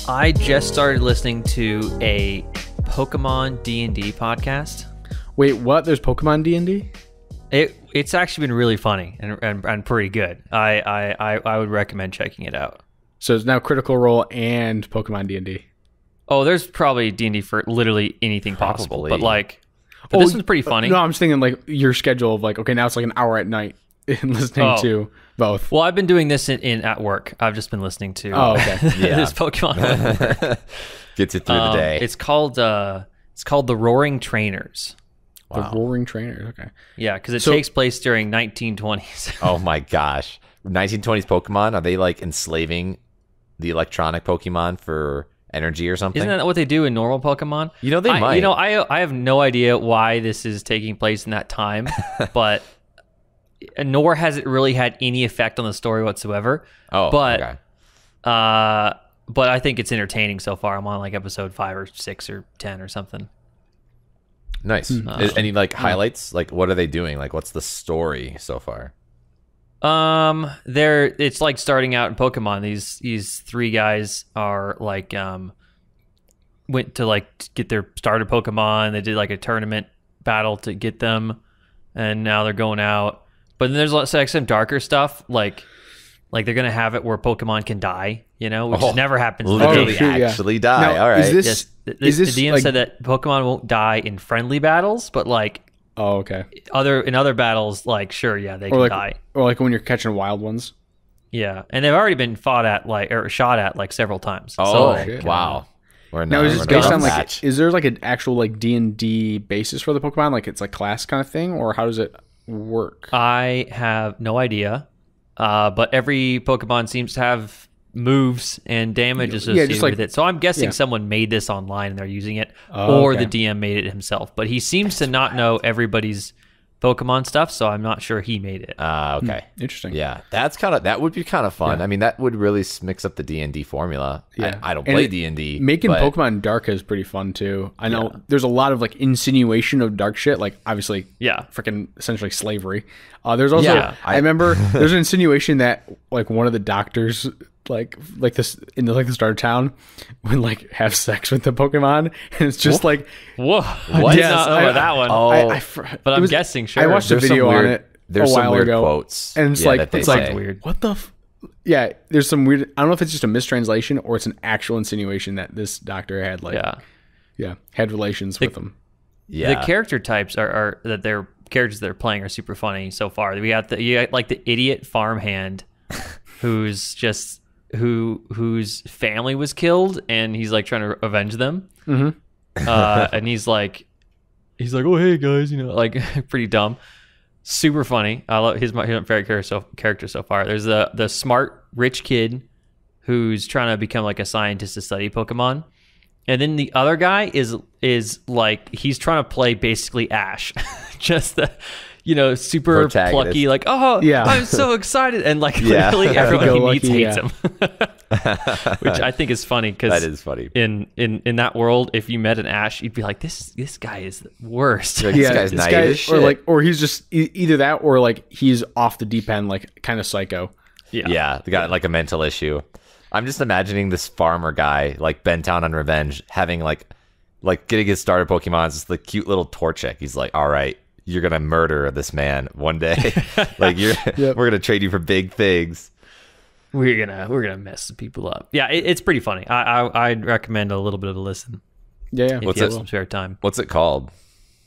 I just started listening to a Pokemon D&D podcast. Wait, what? There's Pokemon D&D? It's actually been really funny and pretty good. I would recommend checking it out. So it's now Critical Role and Pokemon D&D. Oh, there's probably D&D for literally anything possible, but like, Oh, this one's pretty funny. No, I'm just thinking like your schedule of like, okay, now it's like an hour at night and listening to both. Well, I've been doing this at work. I've just been listening to this Pokemon one. Gets it through the day. It's called The Roaring Trainers. The Roaring Trainers, okay. Yeah, because it takes place during 1920s. Oh my gosh. 1920s Pokemon, are they like enslaving the electronic Pokemon for energy or something? Isn't that what they do in normal Pokemon? You know, they might. You know, I have no idea why this is taking place in that time, but nor has it really had any effect on the story whatsoever. Oh, but okay. but I think it's entertaining so far. I'm on like episode 5 or 6 or 10 or something. Nice. Any like highlights? Like, what are they doing? Like, what's the story so far? It's like starting out in Pokemon. These 3 guys are like went to like get their starter Pokemon. They did like a tournament battle to get them, and now they're going out. But then there's like some darker stuff, like they're gonna have it where Pokemon can die, you know, which never happens. Literally, actually die. Now, All right. Is this the DM like, said that Pokemon won't die in friendly battles, but like okay. in other battles, like sure, yeah, they can die. Or like when you're catching wild ones. Yeah, and they've already been shot at like several times. Oh, so, wow. Now is this based on like, is there like an actual like D&D basis for the Pokemon? Like it's like class kind of thing, or how does it work? I have no idea, but every Pokemon seems to have moves and damage associated with it. So I'm guessing someone made this online and they're using it, or the DM made it himself. But he seems to not know everybody's Pokemon stuff, so I'm not sure he made it. Okay. Interesting. Yeah, that would be kind of fun. I mean, that would really mix up the D&D formula. Yeah. I don't play D&D. Making Pokemon dark is pretty fun too. I know there's a lot of like insinuation of dark shit, like obviously freaking essentially slavery. There's also I remember there's an insinuation that like one of the doctors like this in the start of town would like have sex with the Pokemon, and it's just like whoa, what? Yes, I know that one. But I'm guessing. Sure, I watched a video on it a while ago, quotes, and it's like weird. What the? Yeah, there's some weird. I don't know if it's just a mistranslation or it's an actual insinuation that this doctor had had relations with them. Yeah, the character types are that they're characters they're playing are super funny so far. We got the idiot farmhand who's just whose family was killed and he's like trying to avenge them. And he's like, oh hey guys, you know, like pretty dumb, super funny. I love his favorite character so far. There's the smart rich kid who's trying to become like a scientist to study Pokemon, and then the other guy is like he's trying to play basically Ash, just the super plucky, like, I'm so excited. And like literally everyone he meets hates him. Which I think is funny because that is funny. In that world, if you met an Ash, you'd be like, this guy is the worst. Like, this guy's naive as shit. Or he's just either that or like he's off the deep end, like kind of psycho. Yeah, they got like a mental issue. I'm just imagining this farmer guy like bent down on revenge, having like getting his starter Pokemon is the cute little Torchic. He's like, all right, you're gonna murder this man one day. Like we're gonna trade you for big things. We're gonna mess people up. Yeah, it's pretty funny. I'd recommend a little bit of a listen. Yeah. If you have some spare time. What's it called?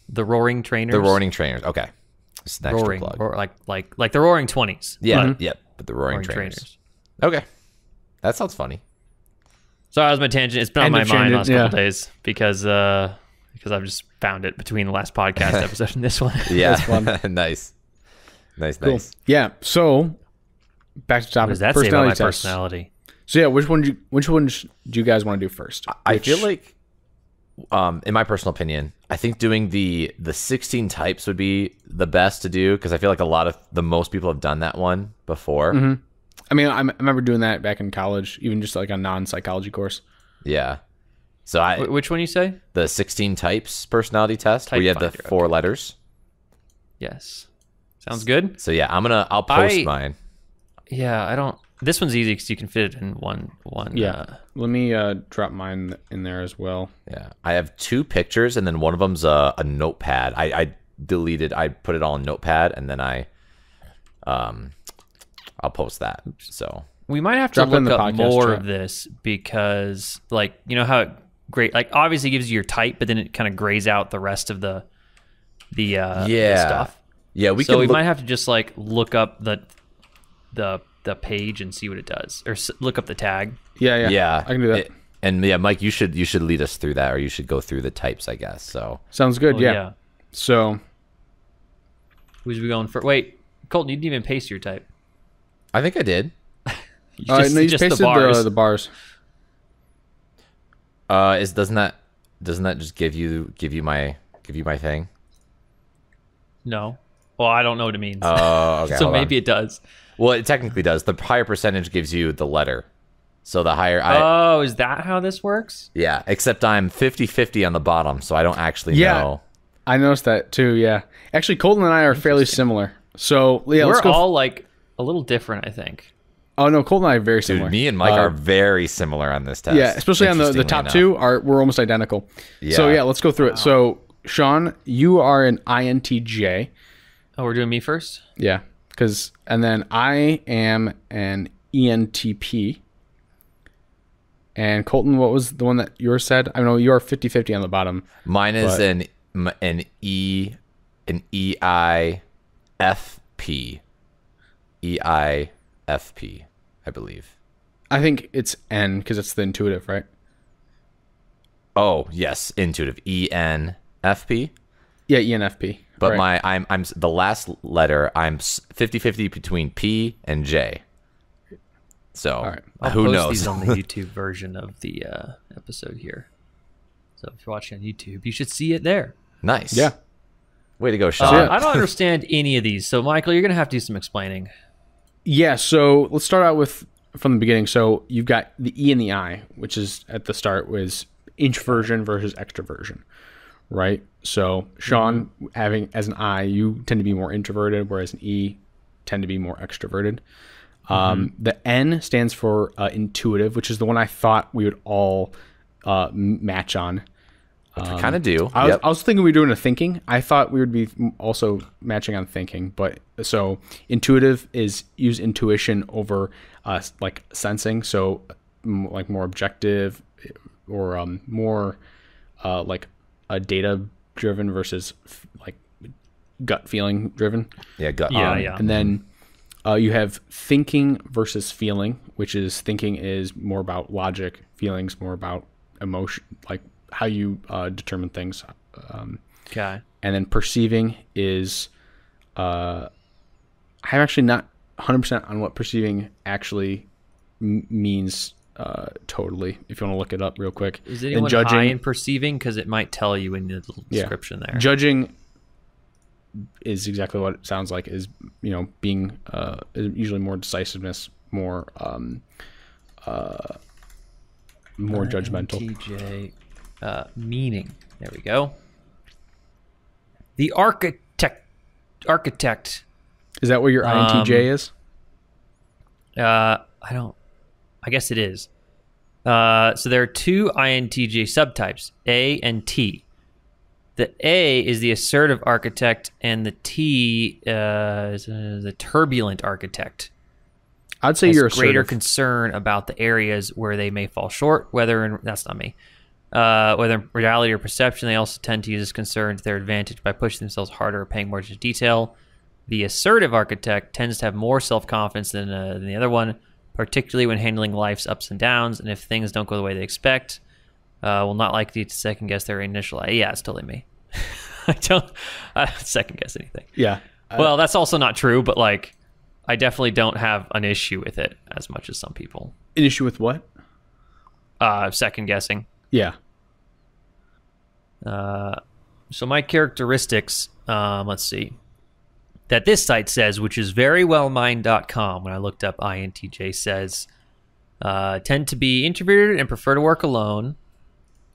The Roaring Trainers. The Roaring Trainers. Okay. Just an extra roaring, plug. or like the Roaring 20s. Yeah. But the Roaring Trainers. Okay. That sounds funny. So that was my tangent. It's been on my mind the last couple days because I've just found it between the last podcast episode and this one. Yeah. That's fun. Nice. Cool. Yeah. So back to the topic. What does that say about my personality? So yeah, which one do you guys want to do first? I feel like, in my personal opinion, I think doing the 16 types would be the best to do because I feel like most people have done that one before. Mm-hmm. I mean, I remember doing that back in college, even just like a non-psychology course. Yeah. So which one you say? The 16 types personality test where you have the 4 letters. Yes. Sounds good. So yeah, I'll post mine. Yeah, This one's easy because you can fit it in one. Yeah. Let me drop mine in there as well. Yeah. I have 2 pictures, and then one of them's a notepad. I put it all in Notepad, and then I'll post that. So we might have to look up more of this because, like, you know how it like obviously gives you your type, but then it kind of grays out the rest of the stuff. Yeah, we might have to just like look up the page and see what it does, or look up the tag. Yeah. I can do that. And yeah, Mike, you should lead us through that, or you should go through the types, I guess. So sounds good. Yeah. So who's we going for? Wait, Colton, you didn't even paste your type. I think I did. You just pasted the bars. Doesn't that just give you my thing? No. Well, I don't know what it means. Oh, okay. So maybe it does. Well, it technically does. The higher percentage gives you the letter. So the higher is that how this works? Yeah, except I'm 50-50 on the bottom, so I don't actually know. I noticed that too, yeah. Actually, Colton and I are fairly similar. So, yeah, we're all like a little different, I think. Oh, no, Colton and I are very similar. Dude, me and Mike are very similar on this test. Yeah, especially on the top two, we're almost identical. Yeah. So, yeah, let's go through it. So, Sean, you are an INTJ. Oh, we're doing me first? Yeah, and then I am an ENTP. And Colton, what was the one that yours said? I know you are 50-50 on the bottom. Mine is an EIFP. EIFP, I believe. I think it's N because it's the intuitive, right? Oh, yes, intuitive. ENFP. Yeah, ENFP. But right. I'm the last letter. I'm 50-50 between P and J. So right. I'll post these on the YouTube version of the episode here. So if you're watching on YouTube, you should see it there. Nice. Yeah. Way to go, Sean. I don't understand any of these. So Michael, you're gonna have to do some explaining. Yeah. So let's start out from the beginning. So you've got the E and the I, which is at the start was introversion versus extroversion, right? So Sean, having as an I, you tend to be more introverted, whereas an E tend to be more extroverted. The N stands for intuitive, which is the one I thought we would all match on. Which we kind of do. I was thinking we were doing a thinking. I thought we would be also matching on thinking. But so intuitive is use intuition over like sensing. So like more objective or more like a data driven versus like gut feeling driven. Yeah, gut. Yeah. And then you have thinking versus feeling, which is thinking is more about logic, feelings more about emotion, like how you determine things. Okay. And then perceiving is, I'm actually not 100% on what perceiving actually means totally, if you want to look it up real quick. Is anyone high in perceiving? Because it might tell you in the little description there. Judging is exactly what it sounds like, is, being usually more decisiveness, more judgmental. TJ meaning. There we go. The architect. Is that what your INTJ is? I guess it is. So there are 2 INTJ subtypes, A and T. The A is the assertive architect, and the T is the turbulent architect. I'd say you're assertive. Greater concern about the areas where they may fall short, whether in reality or perception. They also tend to use this concern to their advantage by pushing themselves harder or paying more attention to detail. The assertive architect tends to have more self-confidence than the other one, particularly when handling life's ups and downs, and if things don't go the way they expect, will not likely to second guess their initial. Yeah, it's totally me. I don't second guess anything. Yeah. Well, that's also not true, but like, I definitely don't have an issue with it as much as some people. An issue with what? Second guessing. Yeah. So my characteristics, let's see, that this site says, which is verywellmind.com, when I looked up INTJ, says, tend to be introverted and prefer to work alone,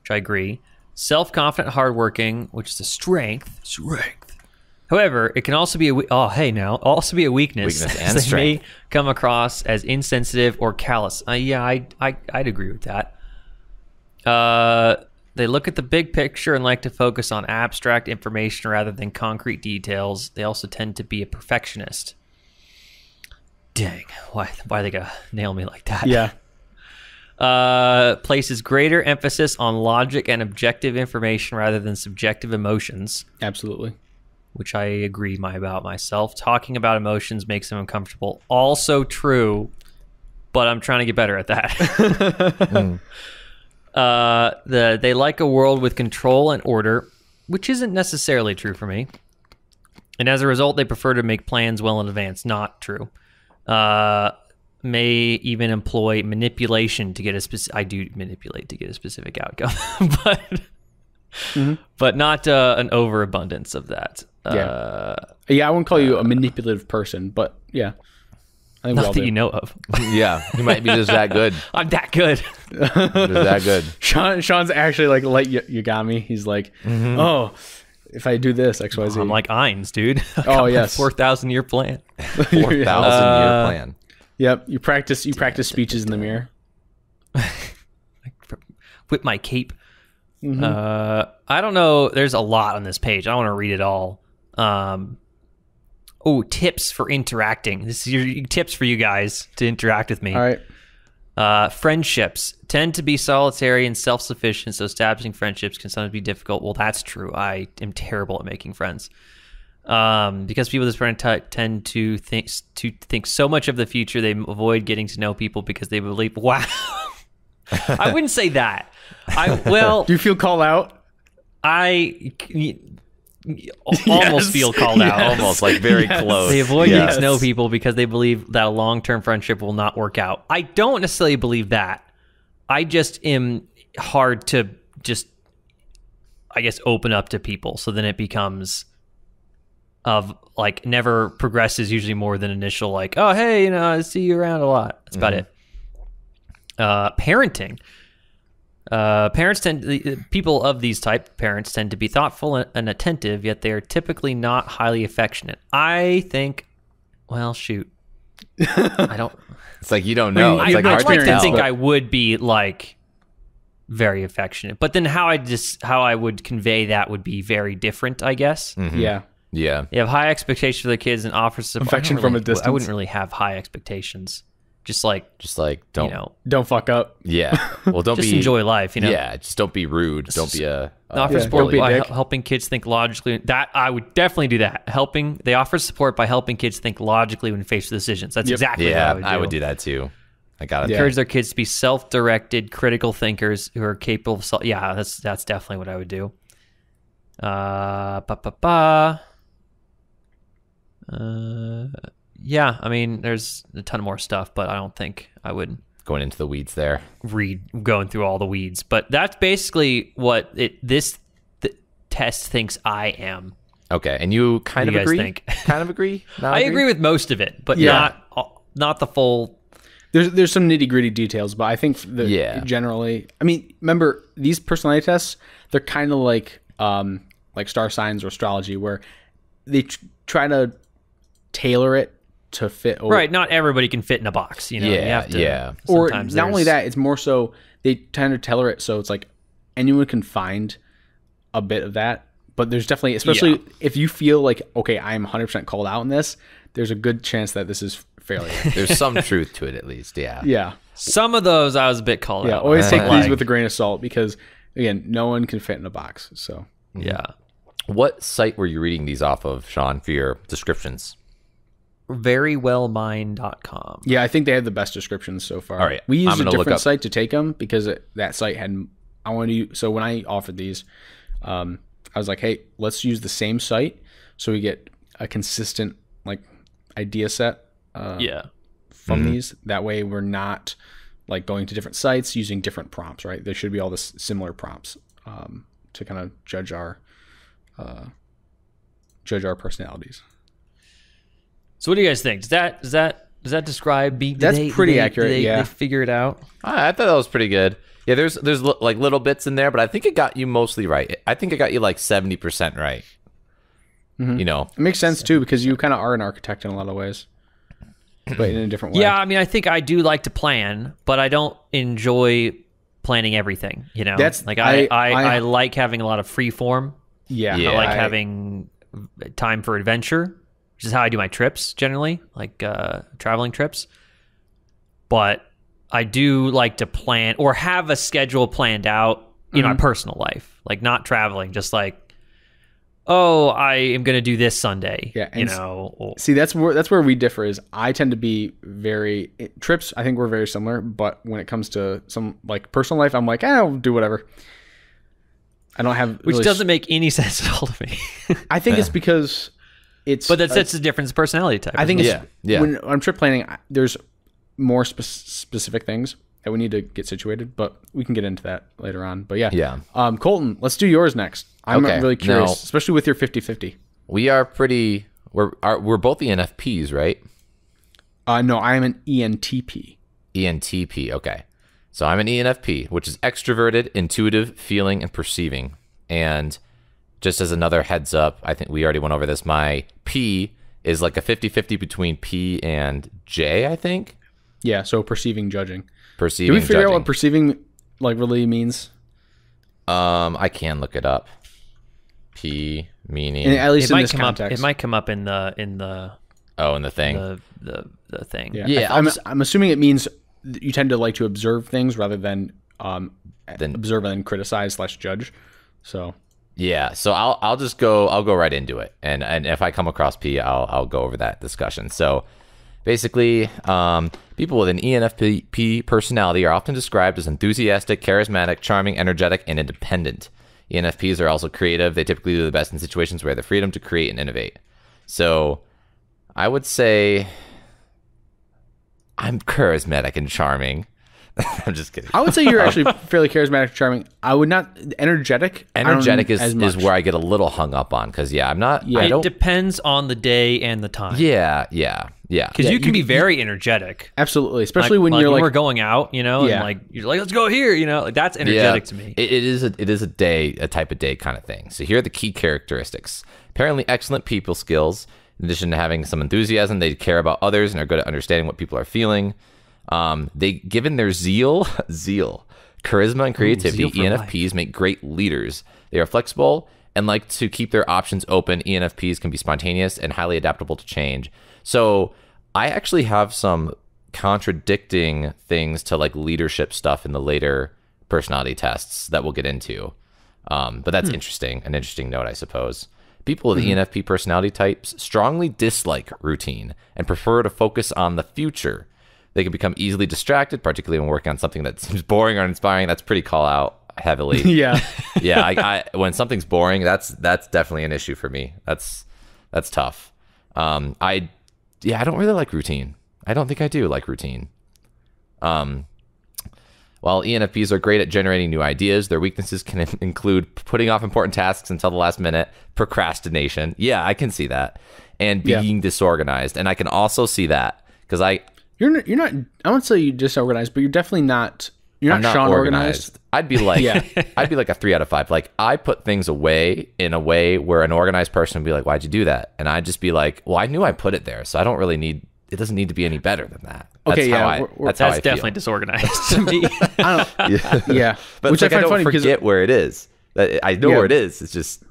which I agree. Self-confident, hardworking, which is a strength. However, it can also be also be a weakness. And they may come across as insensitive or callous. I'd agree with that. They look at the big picture and like to focus on abstract information rather than concrete details. They also tend to be a perfectionist. Dang, why are they gonna nail me like that? Yeah. Places greater emphasis on logic and objective information rather than subjective emotions. Absolutely. Which I agree about myself. Talking about emotions makes them uncomfortable. Also true, but I'm trying to get better at that. They like a world with control and order, which isn't necessarily true for me. And as a result, they prefer to make plans well in advance. Not true. May even employ manipulation to get a specific. I do manipulate to get a specific outcome, but not an overabundance of that. I wouldn't call you a manipulative person, but yeah, I think not that you know of. Yeah, you might be just that good. I'm that good. Just that good. Sean's actually like Yagami. He's like, oh, if I do this, X, Y, Z. I'm like Ainz, dude. Oh yes, 4,000-year plan. 4,000-year plan. Yep, you practice speeches in the mirror. Whip my cape. I don't know. There's a lot on this page. I don't want to read it all. Tips for interacting. This is your tips for you guys to interact with me. All right. Friendships tend to be solitary and self-sufficient, so establishing friendships can sometimes be difficult. Well, that's true. I am terrible at making friends. Because people with this brain tend to think so much of the future, they avoid getting to know people because they believe. Wow, I wouldn't say that. Do you feel called out? I almost feel called out. Almost like very close. They avoid getting to know people because they believe that a long-term friendship will not work out. I don't necessarily believe that. I just am hard to just, I guess, open up to people. So then it becomes of like never progresses usually more than initial like, oh, hey, I see you around a lot. That's about it. Parenting. People of these type parents tend to be thoughtful and attentive, yet they are typically not highly affectionate. I think, well, shoot. I don't. It's like you don't know. I'd like to think I would be like very affectionate, but then how I would convey that would be very different, I guess. Mm-hmm. Yeah. Yeah. You have high expectations for the kids and offers support. Affection from a distance. I wouldn't really have high expectations. Just like don't fuck up. Yeah. Well, don't just enjoy life, Yeah, just don't be rude. Don't be a offer support by helping kids think logically. That I would definitely do that. They offer support by helping kids think logically when faced with decisions. That's exactly what I would do. I would do that too. I got it. Encourage their kids to be self-directed, critical thinkers who are capable of that's definitely what I would do. Yeah, I mean, there's a ton more stuff, but I don't think I would going into the weeds there. Going through all the weeds, but that's basically what the test thinks I am. Okay, and you kind of agree? Kind of agree? I agree with most of it, but not the full. There's some nitty gritty details, but I think generally, I mean, remember these personality tests? They're kind of like star signs or astrology, where they try to tailor it to fit. Right, not everybody can fit in a box. You have to, Or not only that, it's more so they tend to tailor it so it's like anyone can find a bit of that. But there's definitely, especially if you feel like, okay, I'm 100% called out in this, there's a good chance that this is fairly. There's some truth to it at least, Yeah. Some of those I was a bit called out. Yeah, always take these with a grain of salt because, again, no one can fit in a box. So yeah. What site were you reading these off of, Sean, for your descriptions? verywellmind.com. Yeah, I think they have the best descriptions so far. All right. We used a different site to take them because that site had, so when I offered these, I was like, hey, let's use the same site so we get a consistent like idea set from these. That way we're not like going to different sites using different prompts, right? There should be all this similar prompts to kind of judge our personalities. So what do you guys think? Does that describe? That's pretty accurate. They figure it out. I thought that was pretty good. Yeah, there's like little bits in there, but I think it got you mostly right. I think it got you like 70% right. You know, it makes sense too because you kind of are an architect in a lot of ways, but in a different way. Yeah, I mean, I think I do like to plan, but I don't enjoy planning everything. You know, That's like I like having a lot of free form. Yeah, I like having time for adventure, which is how I do my trips generally, like traveling trips. But I do like to plan or have a schedule planned out in my personal life, like not traveling, just like, oh, I am going to do this Sunday. Yeah, you know. See, that's where we differ. Is I tend to be very trips. I think we're very similar, but when it comes to some like personal life, I'm like, I'll do whatever. I don't have, which doesn't make any sense at all to me. I think it's because it's, but that's a different personality type. I think it's when I'm trip planning, there's more specific things that we need to get situated, but we can get into that later on. But yeah. Colton, let's do yours next. I'm really curious, especially with your 50-50. We are pretty. We're both ENFPs, right? No, I am an ENTP. ENTP. Okay, so I'm an ENFP, which is extroverted, intuitive, feeling, and perceiving. And just as another heads up, I think we already went over this. My P is like a 50-50 between P and J, I think. Yeah, so perceiving, judging. Perceiving. Can we figure out what perceiving like really means? I can look it up. P meaning, and at least in this context, it might come up in the in the thing. The thing. Yeah. I'm assuming it means you tend to like to observe things rather than observe and criticize / judge. So yeah, so I'll go right into it, and if I come across P, I'll go over that discussion. So basically, people with an ENFP personality are often described as enthusiastic, charismatic, charming, energetic, and independent. ENFPs are also creative. They typically do the best in situations where they have the freedom to create and innovate. So I would say I'm charismatic and charming. I'm just kidding. I would say you're actually fairly charismatic, charming. I would not energetic. Energetic is where I get a little hung up on because I'm not. Yeah, it depends on the day and the time. Yeah. Because you can be very energetic. Absolutely, especially when you're when like we're going out, and like you're like, let's go here. Like that's energetic to me. It is a type of day kind of thing. So here are the key characteristics. Apparently, excellent people skills. In addition to having some enthusiasm, they care about others and are good at understanding what people are feeling. Given their zeal, charisma, and creativity, ENFPs make great leaders. They are flexible and like to keep their options open. ENFPs can be spontaneous and highly adaptable to change. So I actually have some contradicting things to like leadership stuff in the later personality tests that we'll get into. But that's an interesting note, I suppose. People with ENFP personality types strongly dislike routine and prefer to focus on the future. They can become easily distracted, particularly when working on something that seems boring or inspiring. That's pretty call out heavily. Yeah. I when something's boring, that's definitely an issue for me. That's tough. I don't really like routine. I don't think I do like routine. While ENFPs are great at generating new ideas, their weaknesses can include putting off important tasks until the last minute, procrastination. Yeah, I can see that. And being disorganized. And I can also see that because You're not. I wouldn't say you're disorganized, but you're definitely not. You're not Sean organized. I'd be like, I'd be like a 3 out of 5. Like I put things away in a way where an organized person would be like, "Why'd you do that?" And I'd just be like, "Well, I knew I put it there, so I don't really need. It doesn't need to be any better than that." That's that's definitely disorganized to me. But which I find funny because I forget where it is. I know where it is. It's just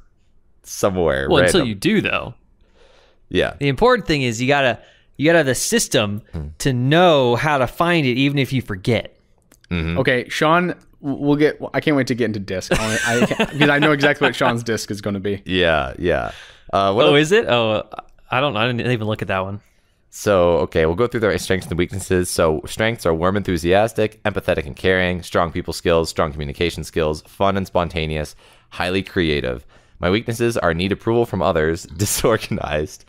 somewhere. Well, until you do, though. Yeah. The important thing is you gotta have the system to know how to find it, even if you forget. Mm-hmm. Okay, Sean, I can't wait to get into disc because I know exactly what Sean's disc is going to be. Yeah. Is it? Oh, I didn't even look at that one. So, okay, we'll go through their strengths and weaknesses. So, strengths are warm, enthusiastic, empathetic and caring, strong people skills, strong communication skills, fun and spontaneous, highly creative. My weaknesses are need approval from others, disorganized,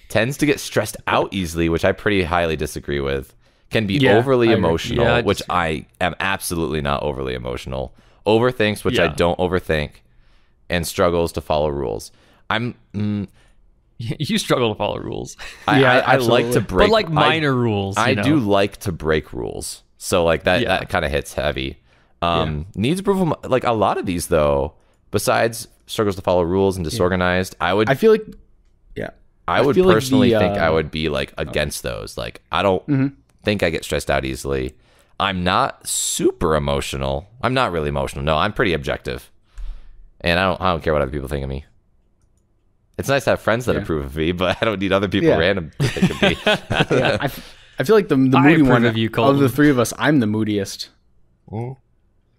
tends to get stressed out easily, which I pretty highly disagree with, can be overly emotional, which I am absolutely not overly emotional, overthinks, which I don't overthink, and struggles to follow rules. You struggle to follow rules. I like to break, but like minor rules. I do like to break rules, so like that kind of hits heavy. Needs approval, like a lot of these though. Besides struggles to follow rules and disorganized, I feel like I would personally think I would be like against those. Like, I don't think I get stressed out easily. I'm not super emotional. I'm not really emotional. No, I'm pretty objective, and I don't care what other people think of me. It's nice to have friends that approve of me, but I don't need other people random to think of me. I feel like the moody one of the three of us, I'm the moodiest. Mm.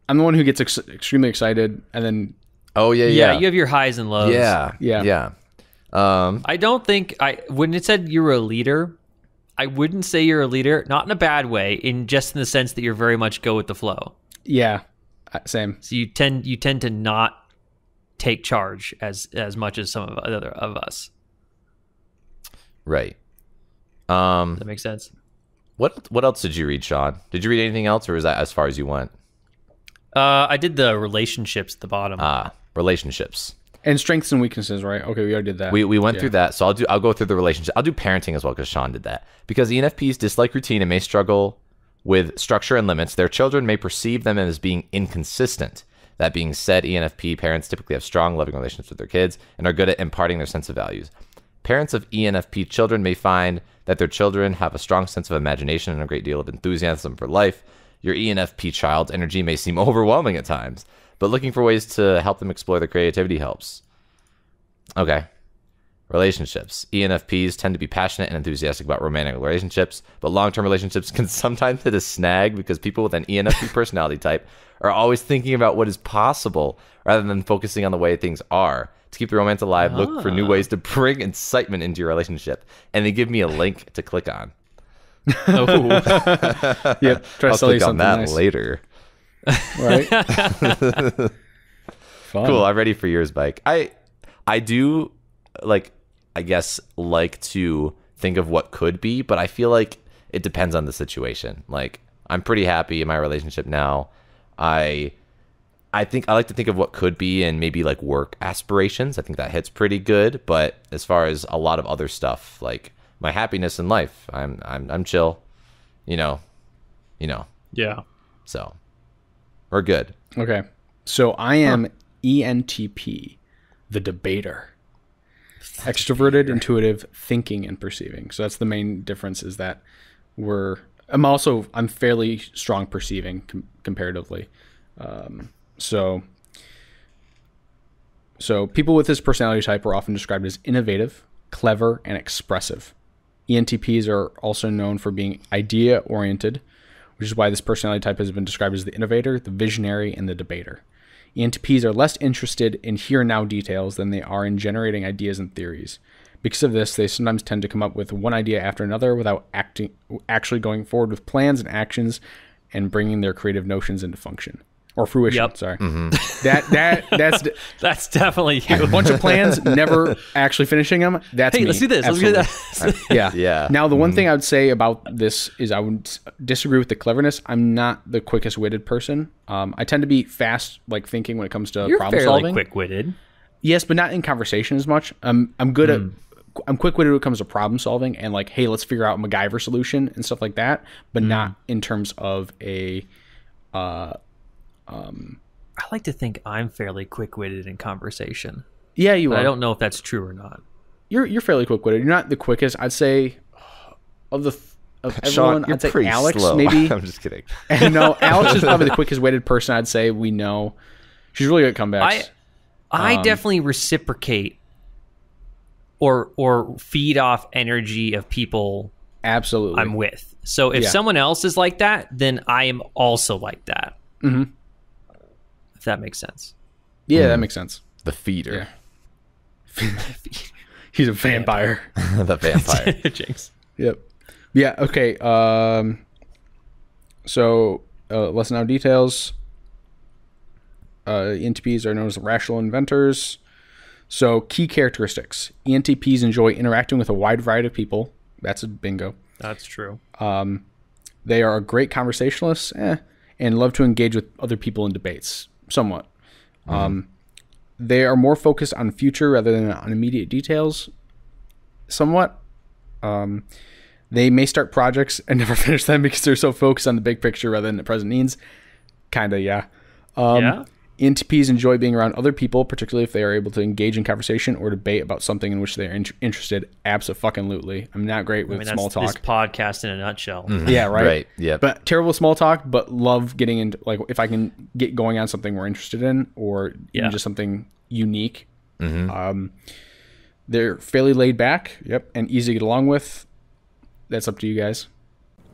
I'm the one who gets extremely excited, and then you have your highs and lows. Yeah. I don't think when it said you were a leader, I wouldn't say you're a leader, not in a bad way, in the sense that you're very much go with the flow. Yeah, same. So you tend to not take charge as much as some of us. Right. Does that make sense? What else did you read, Sean? Did you read anything else, or was that as far as you went? I did the relationships at the bottom. Relationships. And strengths and weaknesses, right? Okay, we already did that. We went through that, so I'll go through the relationship. I'll do parenting as well because Sean did that. Because ENFPs dislike routine and may struggle with structure and limits. Their children may perceive them as being inconsistent. That being said, ENFP parents typically have strong, loving relationships with their kids and are good at imparting their sense of values. Parents of ENFP children may find that their children have a strong sense of imagination and a great deal of enthusiasm for life. Your ENFP child's energy may seem overwhelming at times, but looking for ways to help them explore their creativity helps. Okay. Relationships. ENFPs tend to be passionate and enthusiastic about romantic relationships, but long-term relationships can sometimes hit a snag because people with an ENFP personality type are always thinking about what is possible rather than focusing on the way things are. To keep the romance alive, look for new ways to bring excitement into your relationship. And they give me a link to click on. Oh. Yep. Try I'll to sell you click on something that nice. later. Right? Cool. I'm ready for yours, Mike. I do, I guess, like to think of what could be, but I feel like it depends on the situation. Like, I'm pretty happy in my relationship now. I think I like to think of what could be and maybe like work aspirations. I think that hits pretty good. But as far as a lot of other stuff, like my happiness in life, I'm chill. You know. Yeah. So we're good. Okay. So I am ENTP, the debater. Extroverted, intuitive, thinking, and perceiving. So that's the main difference, is that I'm fairly strong perceiving comparatively. So people with this personality type are often described as innovative, clever, and expressive. ENTPs are also known for being idea-oriented, which is why this personality type has been described as the innovator, the visionary, and the debater. ENTPs are less interested in here-and-now details than they are in generating ideas and theories. Because of this, they sometimes tend to come up with one idea after another without actually going forward with plans and actions and bringing their creative notions into function. Or fruition, yep. Sorry. Mm-hmm. That's definitely you. A bunch of plans, never actually finishing them. That's me. Let's do this. Absolutely. Let's do that. Yeah. Now, the one thing I would say about this is I would disagree with the cleverness. I'm not the quickest witted person. I tend to be fast, thinking when it comes to problem solving. You're fairly quick witted. Yes, but not in conversation as much. I'm good at. I'm quick witted when it comes to problem solving and hey, let's figure out a MacGyver solution and stuff like that. But not in terms of a. I like to think I'm fairly quick-witted in conversation. Yeah, you are. I don't know if that's true or not. You're fairly quick-witted. You're not the quickest. I'd say of everyone, Sean, I'd say Alex slow. maybe. I'm just kidding. No, Alex is probably the quickest-witted person I'd say we know. She's really good at comebacks. I definitely reciprocate or feed off energy of people absolutely I'm with. So if someone else is like that, then I am also like that. Mm-hmm. If that makes sense. Yeah, that makes sense. The feeder. Yeah. He's a vampire. The vampire. Jinx. Yep. Yeah, okay. So, less now details. ENTPs are known as rational inventors. So, key characteristics. ENTPs enjoy interacting with a wide variety of people. That's a bingo. That's true. They are great conversationalists, and love to engage with other people in debates, somewhat. They are more focused on future rather than on immediate details, somewhat. They may start projects and never finish them because they're so focused on the big picture rather than the present needs. Kinda, yeah. ENTPs enjoy being around other people, particularly if they are able to engage in conversation or debate about something in which they are interested. Abso-fucking-lutely. I'm not great with small talk. This podcast in a nutshell. Mm-hmm. Yeah, right. Yeah. But terrible small talk, but love getting into, like, if I can get going on something we're interested in or even just something unique. Mm-hmm. They're fairly laid back, and easy to get along with. That's up to you guys.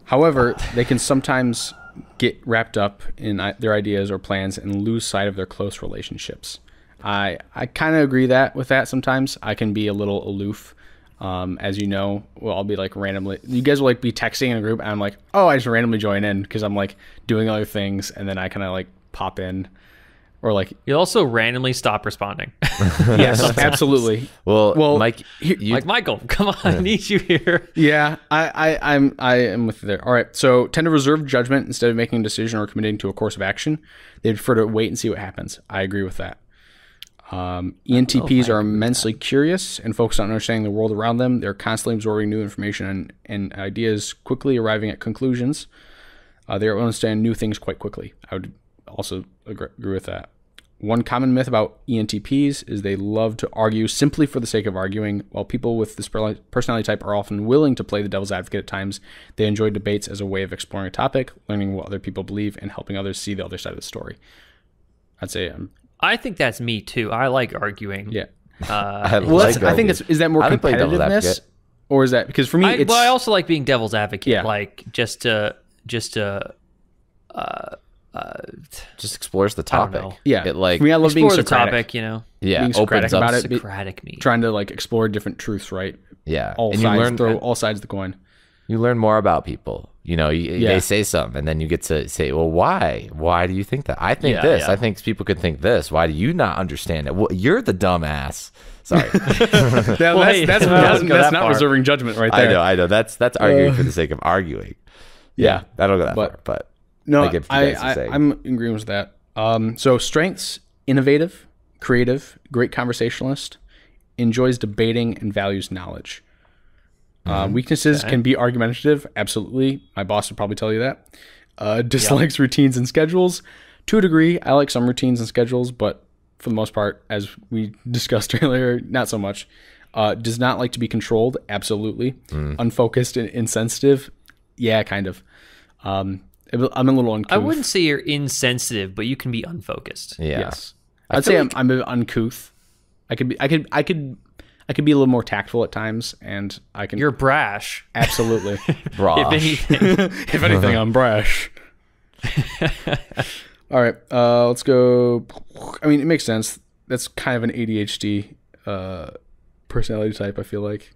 However, they can sometimes get wrapped up in their ideas or plans and lose sight of their close relationships. I kind of agree with that sometimes. I can be a little aloof. As you know, I'll be like randomly, you guys will like be texting in a group and I'm like, oh, I just randomly join in because I'm like doing other things, and then I kind of like pop in. Or like you'll also randomly stop responding. Yes, absolutely. Well, Mike, like Michael, come on, I need you here. Yeah, I am with you there. All right, so tend to reserve judgment instead of making a decision or committing to a course of action. They prefer to wait and see what happens. I agree with that. ENTPs are immensely curious and focused on understanding the world around them. They're constantly absorbing new information and ideas, quickly arriving at conclusions. They understand new things quite quickly. I would also agree with that. One common myth about ENTPs is they love to argue simply for the sake of arguing. While people with this personality type are often willing to play the devil's advocate at times, they enjoy debates as a way of exploring a topic, learning what other people believe, and helping others see the other side of the story. I'd say I think that's me too. I like arguing. Yeah. I think is that more competitiveness, or is that because for me? I also like being devil's advocate. Yeah. Like just to just explores the topic. Yeah, it like for me, I love being Socratic. The topic, you know. Yeah, being Socratic about it. Socratic me. Trying to like explore different truths, right? Yeah, all and sides, throw all sides of the coin. You learn more about people. You know, they say something, and then you get to say, "Well, why? Why do you think that? I think this. I think people could think this. Why do you not understand it? Well, you're the dumbass." Sorry. That's not reserving judgment, right there. I know. That's arguing for the sake of arguing. Yeah, that'll go that far, but. No, I'm agreeing with that. So strengths: innovative, creative, great conversationalist, enjoys debating, and values knowledge. Weaknesses can be argumentative. Absolutely. My boss would probably tell you that. Dislikes routines and schedules. To a degree, I like some routines and schedules, but for the most part, as we discussed earlier, not so much. Does not like to be controlled. Absolutely. Unfocused and insensitive. Yeah, kind of. I'm a little uncouth. I wouldn't say you're insensitive, but you can be unfocused. Yeah. Yes. I'd say I'm uncouth. I could be a little more tactful at times, and I can. You're brash. Absolutely. Brash. If anything, I'm brash. All right. Let's go. I mean, it makes sense. That's kind of an ADHD personality type, I feel like.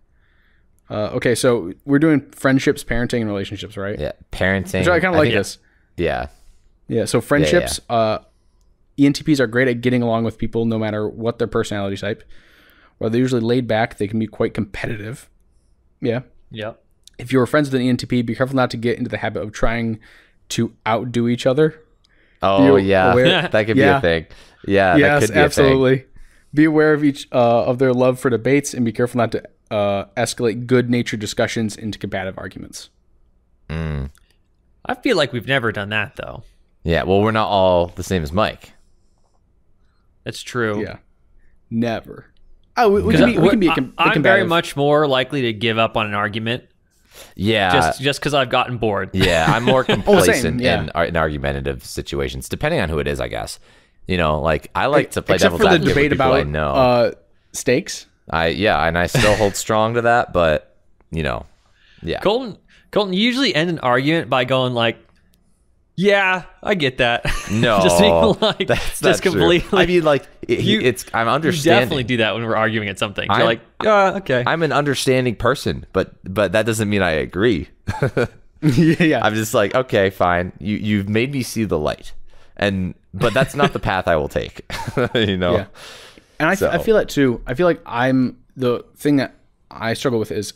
Okay, so we're doing friendships, parenting, and relationships, right? Yeah, parenting. Which I kind of like this. Yeah. Yeah, so friendships, ENTPs are great at getting along with people no matter what their personality type. While they're usually laid back, they can be quite competitive. Yeah. Yeah. If you're friends with an ENTP, be careful not to get into the habit of trying to outdo each other. Oh, yeah. That could be a thing. Yeah, yes, that could be absolutely. a thing. Be aware of each of their love for debates, and be careful not to escalate good-natured discussions into combative arguments. I feel like we've never done that, though. Yeah, well, we're not all the same as Mike. That's true. Yeah, never. Oh, we can be. I'm very much more likely to give up on an argument. Yeah, just because I've gotten bored. Yeah, I'm more complacent in argumentative situations, depending on who it is, I guess. You know, like I like to play devil's advocate with people I know. Stakes. And I still hold strong to that, but you know, yeah. Colton usually end an argument by going like, "Yeah, I get that." No, just being like, that's just completely. True. I mean, like, I'm understanding. You definitely do that when we're arguing at something. You're like, okay. I'm an understanding person, but that doesn't mean I agree. Yeah, I'm just like, okay, fine. You've made me see the light, but that's not the path I will take. You know. Yeah. And I feel that too. I feel like the thing that I struggle with is,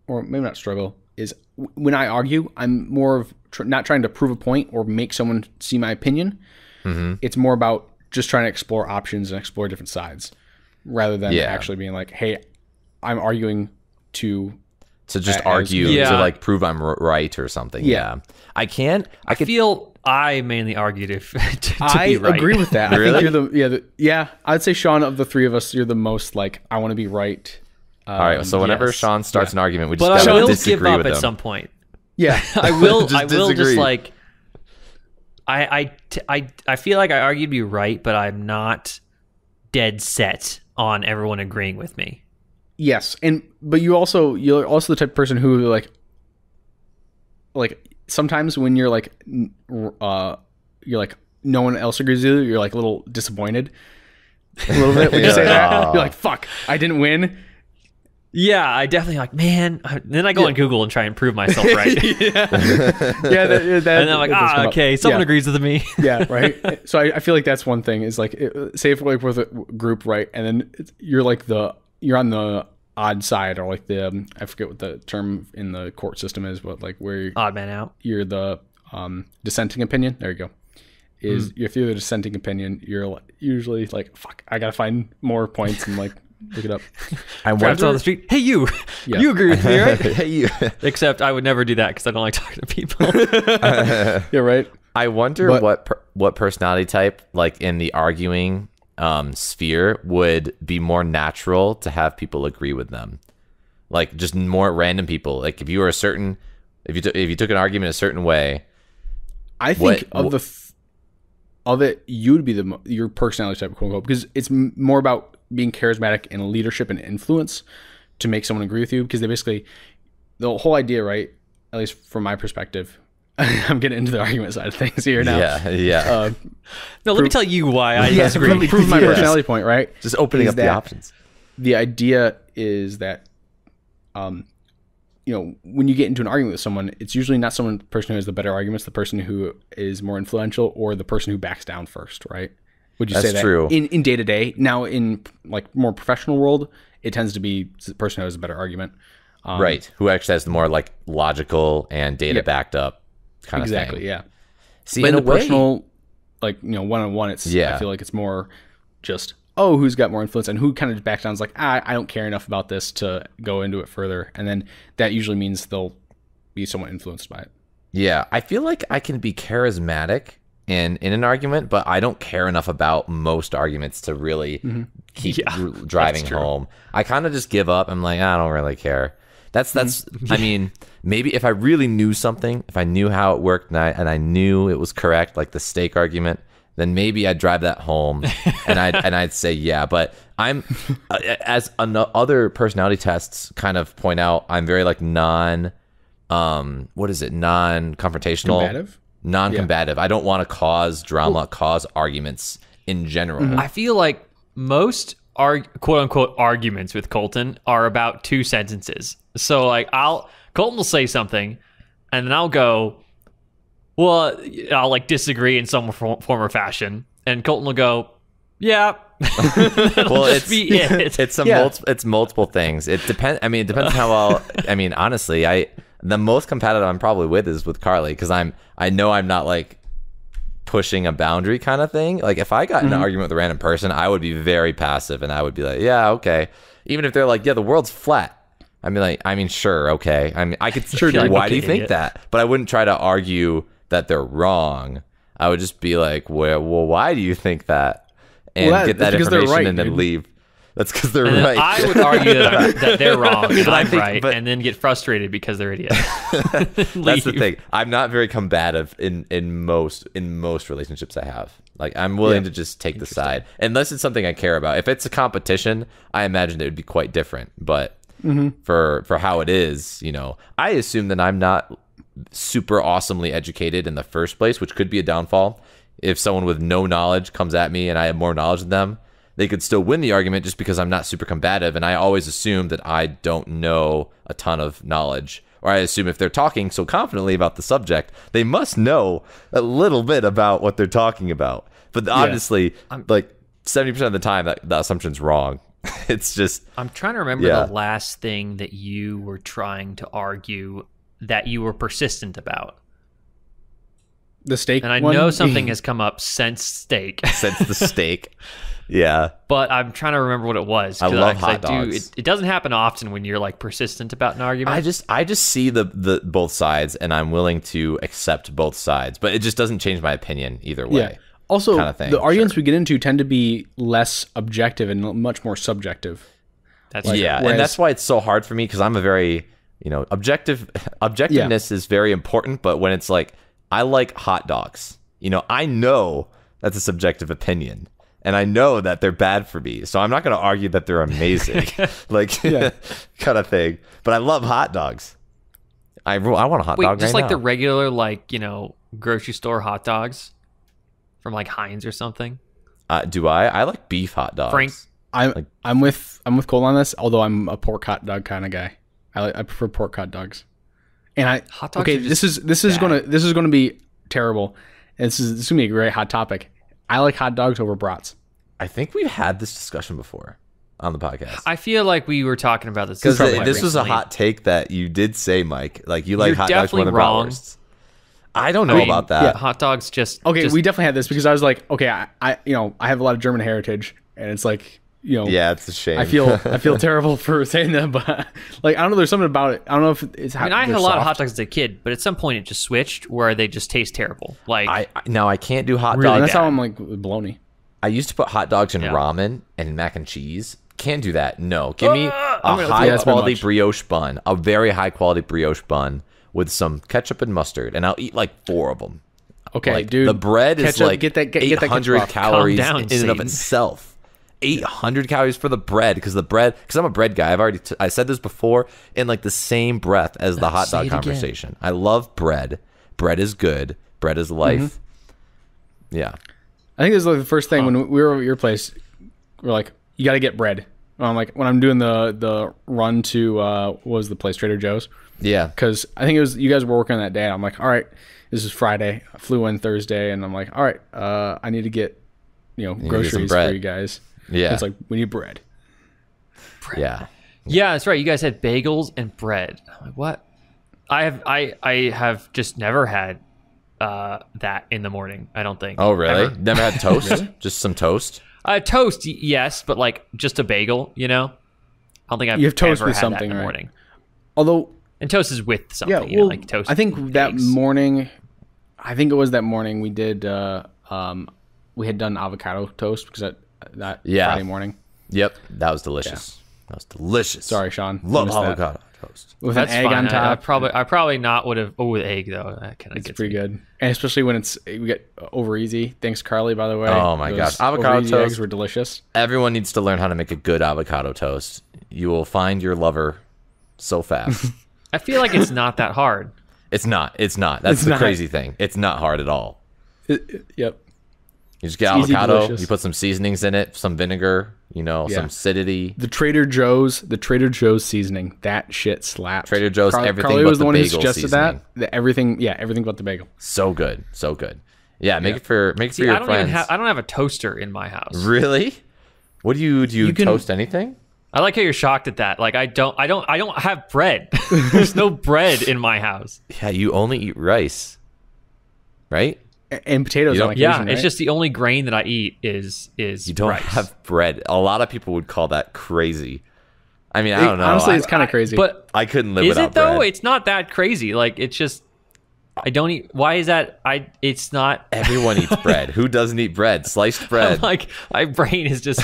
or maybe not struggle, is when I argue, I'm more of not trying to prove a point or make someone see my opinion. Mm-hmm. It's more about just trying to explore options and explore different sides rather than actually being like, hey, I'm arguing to just argue to like prove I'm right or something. Yeah. I feel I mainly argue to I be right. agree with that. Really? I think you're the I'd say, Sean, of the three of us, you're the most like, I want to be right. All right. So whenever yes. Sean starts an argument, we just but I will disagree give up with at him. some point. Yeah, I will. Just I will disagree. just like. I feel like I argued to be right, but I'm not dead set on everyone agreeing with me. Yes, but you're also the type of person who like sometimes when you're like no one else agrees with you, you're like a little disappointed a little bit when you say that. You're like, fuck, I didn't win. Yeah, I definitely like, man. Then I go on Google and try and prove myself right. That, and then I'm like, okay, someone agrees with me. Yeah, right. So I feel like that's one thing is like, say if like with a group, right, and then you're on the odd side, or like the I forget what the term in the court system is, but like where odd man out. You're the dissenting opinion. There you go. If you're the dissenting opinion, you're usually like, fuck, I gotta find more points and like look it up. I wonder on the street. Hey, you. Yeah. You agree with me, right? Hey, you. Except I would never do that because I don't like talking to people. Yeah, right. I wonder what personality type, like in the arguing sphere, would be more natural to have people agree with them. Like just more random people. Like if you were if you took an argument a certain way, I think of it, you would be your personality type, quote unquote, because it's more about being charismatic and leadership and influence to make someone agree with you. Because they basically, the whole idea, right? At least from my perspective, I'm getting into the argument side of things here now. Yeah. No, let me tell you why I disagree. Prove my personality point, right? Just opening up the options. The idea is that, when you get into an argument with someone, it's usually not the person who has the better arguments, the person who is more influential, or the person who backs down first, right? Would you say that? That's true. In day to day, now in like more professional world, it tends to be the person who has a better argument, right? Who actually has the more like logical and data backed up kind of thing. Exactly. Yeah. See, but in the way, personal, like one-on-one, I feel like it's more just, who's got more influence, and who kind of backs down is like, I don't care enough about this to go into it further, and then that usually means they'll be somewhat influenced by it. Yeah, I feel like I can be charismatic in an argument, but I don't care enough about most arguments to really keep driving home. I kind of just give up. I'm like, I don't really care. That's I mean, maybe if I really knew something, if I knew how it worked and I knew it was correct, like the steak argument, then maybe I'd drive that home and I'd say yeah. But I'm as other personality tests kind of point out, I'm very like non-confrontational, non-combative. I don't want to cause drama, cause arguments in general. I feel like most quote unquote arguments with Colton are about 2 sentences. So like Colton will say something and then I'll go, well, I'll like disagree in some form or fashion, and Colton will go, yeah. Well, it's multiple things. It depends. I mean, it depends how well. I mean, honestly, the most competitive I'm probably with is with Carly, because I know I'm not like pushing a boundary kind of thing. Like if I got in an argument with a random person, I would be very passive and I would be like, yeah, okay. Even if they're like, yeah, the world's flat. I'd be like, I mean, sure, okay. I mean, I could sure. Like, why do you think that? But I wouldn't try to argue that they're wrong. I would just be like, well, why do you think that? And get that information and then leave. That's because they're right. I would argue that they're wrong and I'm right, and then get frustrated because they're idiots. That's the thing. I'm not very combative in most relationships I have. Like I'm willing to just take the side, unless it's something I care about. If it's a competition, I imagine it would be quite different. But for how it is, I assume that I'm not super awesomely educated in the first place, which could be a downfall. If someone with no knowledge comes at me and I have more knowledge than them, they could still win the argument just because I'm not super combative. And I always assume that I don't know a ton of knowledge. Or I assume if they're talking so confidently about the subject, they must know a little bit about what they're talking about. But honestly, like 70% of the time, the assumption's wrong. It's just... I'm trying to remember the last thing that you were trying to argue that you were persistent about. The steak And I know something has come up since steak. Since the steak. Yeah. But I'm trying to remember what it was. I love hot dogs. It doesn't happen often when you're like persistent about an argument. I just see the both sides, and I'm willing to accept both sides, but it just doesn't change my opinion either way. Yeah. Also, kind of thing, the arguments we get into tend to be less objective and much more subjective. That's true. And that's why it's so hard for me, because I'm a very, objectiveness is very important, but when it's like, I like hot dogs, I know that's a subjective opinion, and I know that they're bad for me, so I'm not going to argue that they're amazing, kind of thing. But I love hot dogs. I want a hot dog just right like now. the regular, grocery store hot dogs from like Heinz or something. Do I? I like beef hot dogs. Frank, I'm with Cole on this. Although I'm a pork hot dog kind of guy. I prefer pork hot dogs. And hot dogs. Okay, this is gonna be terrible. And this is gonna be a great hot topic. I like hot dogs over brats. I think we've had this discussion before on the podcast. I feel like we were talking about this because this was a hot take that you did say, Mike. Like you like hot dogs more than bratwursts. I don't know about that. Yeah, hot dogs just okay. We definitely had this because I was like, okay, I have a lot of German heritage, and it's like, yeah, it's a shame. I feel terrible for saying that, but like, I don't know. There's something about it. I don't know if it's. I had a lot of hot dogs as a kid, but at some point it just switched where they just taste terrible. Like I can't do hot really, dogs. That's how I'm like bologna. I used to put hot dogs in ramen and mac and cheese. Can't do that. No, give me a high quality brioche bun, a very high quality brioche bun with some ketchup and mustard, and I'll eat like 4 of them. Okay, dude. The bread is ketchup, like get 800 calories down, in and of itself. 800 calories for the bread, because I'm a bread guy. I said this before in like the same breath as the hot dog conversation. I love bread. Bread is good. Bread is life. Mm-hmm. Yeah. I think this is like the first thing when we were at your place. We're like, you got to get bread. I'm like, when I'm doing the run to what was the place, Trader Joe's. Yeah. Because I think it was you guys were working on that day. I'm like, all right, this is Friday. I flew in Thursday, and I'm like, all right, I need to get groceries for you guys. Yeah. It's like, we need bread. Yeah. Yeah, that's right. You guys had bagels and bread. I'm like, what? I have just never had that in the morning, I don't think. Oh, really? Ever. Never had toast? Really? Just some toast? Toast, yes, but like just a bagel, I don't think I've you have toast ever with had something that in the right? morning. Although, and toast is with something, yeah, well, like toast. I think that morning, we did we had done avocado toast because that Friday morning. Yep, that was delicious. Yeah. That was delicious. Sorry, Sean. Love avocado toast with an egg on top. I probably not would have. Oh, with egg though, that kind of it's pretty good, and especially when we get over easy. Thanks, Carly, by the way. Oh my gosh, avocado toast eggs were delicious. Everyone needs to learn how to make a good avocado toast. You will find your lover so fast. I feel like it's not that hard. It's not. That's the crazy thing. It's not hard at all. Yep. You just get avocado. You put some seasonings in it, some vinegar. Some acidity. The Trader Joe's seasoning, that shit slaps. Trader Joe's everything Carly but was the one who bagel suggested seasoning. everything but the bagel. So good. Yeah, make it for your friends. I don't have a toaster in my house. Really? What do you toast anything? I like how you're shocked at that. Like I don't have bread. There's no bread in my house. Yeah, you only eat rice, right? And potatoes on occasion, right? It's just the only grain that I eat is you don't rice. have bread. A lot of people would call that crazy. I mean, I don't know. Honestly, it's kind of crazy. But I couldn't live without bread. Is it though? It's not that crazy. Like it's just I don't eat. Why is that? It's not. Everyone eats bread. Who doesn't eat bread? Sliced bread. I'm like my brain is just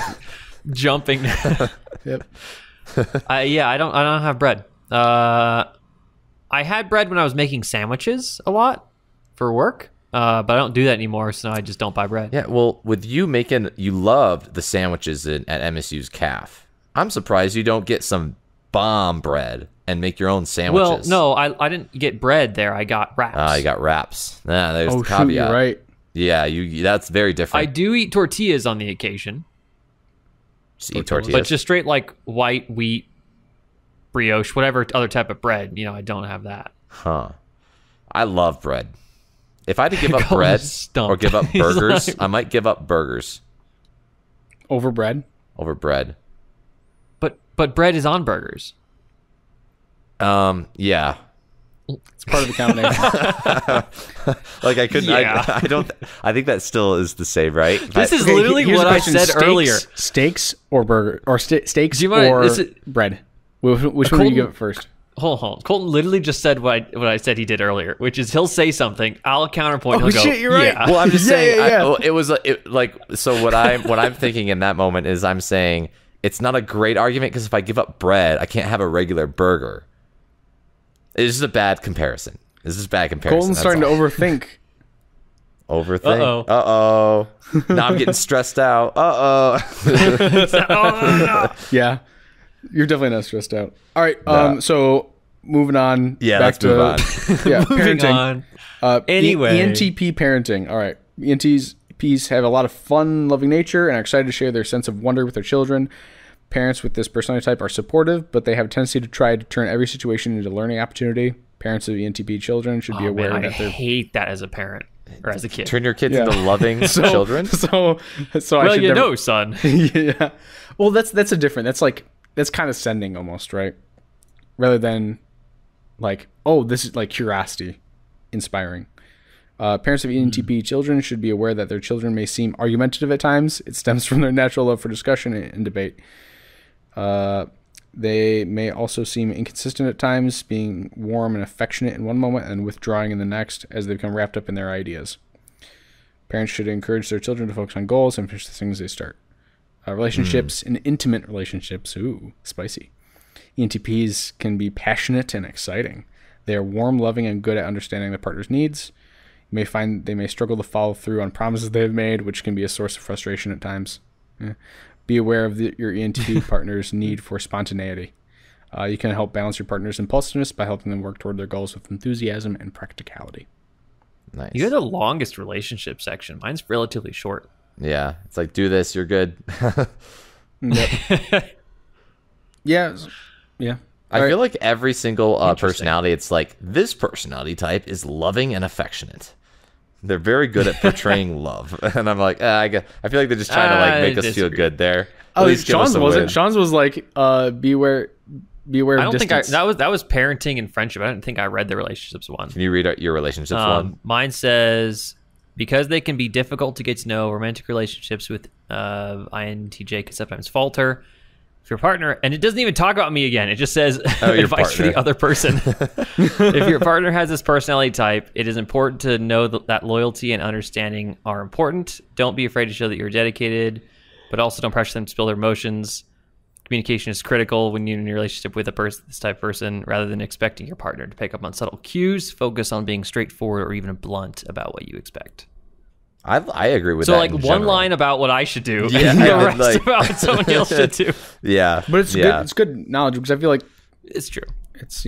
jumping. Yep. I don't have bread. I had bread when I was making sandwiches a lot for work. But I don't do that anymore, so I just don't buy bread. Yeah, well, with you loved the sandwiches at MSU's CAF. I'm surprised you don't get some bomb bread and make your own sandwiches. Well, no, I didn't get bread there. I got wraps. You got wraps. Yeah, there's the caveat. Shoot, you're right. Yeah, that's very different. I do eat tortillas on the occasion. Just eat tortillas. But just straight like white wheat, brioche, whatever other type of bread. I don't have that. Huh. I love bread. If I had to give up bread or give up burgers, I might give up burgers. Over bread? Over bread. But bread is on burgers. Yeah. It's part of the combination. Like I couldn't. Yeah. I don't. I think that still is the same, right? This is literally what I said earlier. Steaks or burger or steaks or bread. Which one do you give it first? Hold on. Colton literally just said what I said he did earlier, which is he'll say something, I'll counterpoint. He'll shit, you're right. Yeah. Well, I'm just saying. It was like so. What I'm thinking in that moment is I'm saying it's not a great argument because if I give up bread, I can't have a regular burger. This is a bad comparison. Colton's starting to overthink. Overthink. Uh-oh. Now I'm getting stressed out. Yeah. You're definitely not stressed out. All right. So moving on. Yeah, let's move on. Yeah, moving parenting. On. Anyway. ENTP parenting. All right. ENTPs have a lot of fun, loving nature and are excited to share their sense of wonder with their children. Parents with this personality type are supportive, but they have a tendency to try to turn every situation into a learning opportunity. Parents of ENTP children should be aware that they're... I hate that as a parent or as a kid. Turn your kids into loving children? So well, you know, son. Yeah. Well, that's a different... That's kind of sending almost, right? Rather than like, oh, this is like curiosity inspiring. Parents of ENTP children should be aware that their children may seem argumentative at times. It stems from their natural love for discussion and debate. They may also seem inconsistent at times, being warm and affectionate in one moment and withdrawing in the next as they become wrapped up in their ideas. Parents should encourage their children to focus on goals and finish the things they start. Relationships and intimate relationships. Ooh, spicy. ENTPs can be passionate and exciting. They are warm, loving, and good at understanding their partner's needs. You may find they may struggle to follow through on promises they have made, which can be a source of frustration at times. Yeah. Be aware of your ENTP partner's need for spontaneity. You can help balance your partner's impulsiveness by helping them work toward their goals with enthusiasm and practicality. Nice. You have the longest relationship section. Mine's relatively short. Yeah, it's like, do this, you're good. Yep. Yeah. I feel like every single personality, it's like, this personality type is loving and affectionate. They're very good at portraying love. And I'm like, I feel like they're just trying to like make us feel good there. Oh, Sean's wasn't. Sean's was like, beware I don't distance. think that was parenting and friendship. I don't think I read the relationships one. Can you read your relationships one? Mine says, because they can be difficult to get to know, romantic relationships with INTJ can sometimes falter. If your partner, and it doesn't even talk about me again, it just says advice for the other person. If your partner has this personality type, it is important to know that loyalty and understanding are important. Don't be afraid to show that you're dedicated, but also don't pressure them to spill their emotions. Communication is critical when you're in a relationship with this type of person. Rather than expecting your partner to pick up on subtle cues, focus on being straightforward or even blunt about what you expect. I agree with that. So like one general. line about what I should do, and the rest like, about what someone else should do. Yeah, but it's good. It's good knowledge because I feel like it's true. It's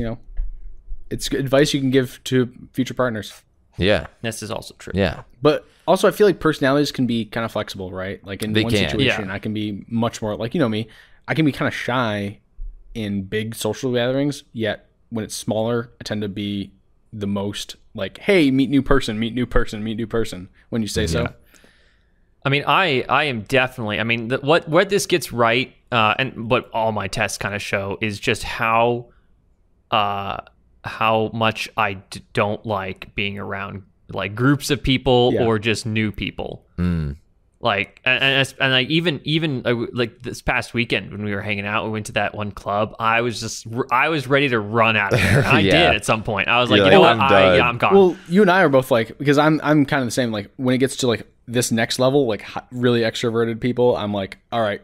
it's good advice you can give to future partners. Yeah, this is also true. Yeah, but also I feel like personalities can be kind of flexible, right? Like in one situation, I can be much more like me. I can be kind of shy in big social gatherings, yet when it's smaller, I tend to be the most like, hey, meet new person when you say so. I mean, I am definitely, I mean, what this gets right, and what all my tests kind of show is just how much I don't like being around like groups of people or just new people. Like, and like even like this past weekend when we were hanging out, we went to that one club. I was ready to run out of there. And I did at some point. I was like, you know what? I'm gone. Well, you and I are both like, because I'm kind of the same. Like when it gets to like this next level, like really extroverted people, I'm like, all right,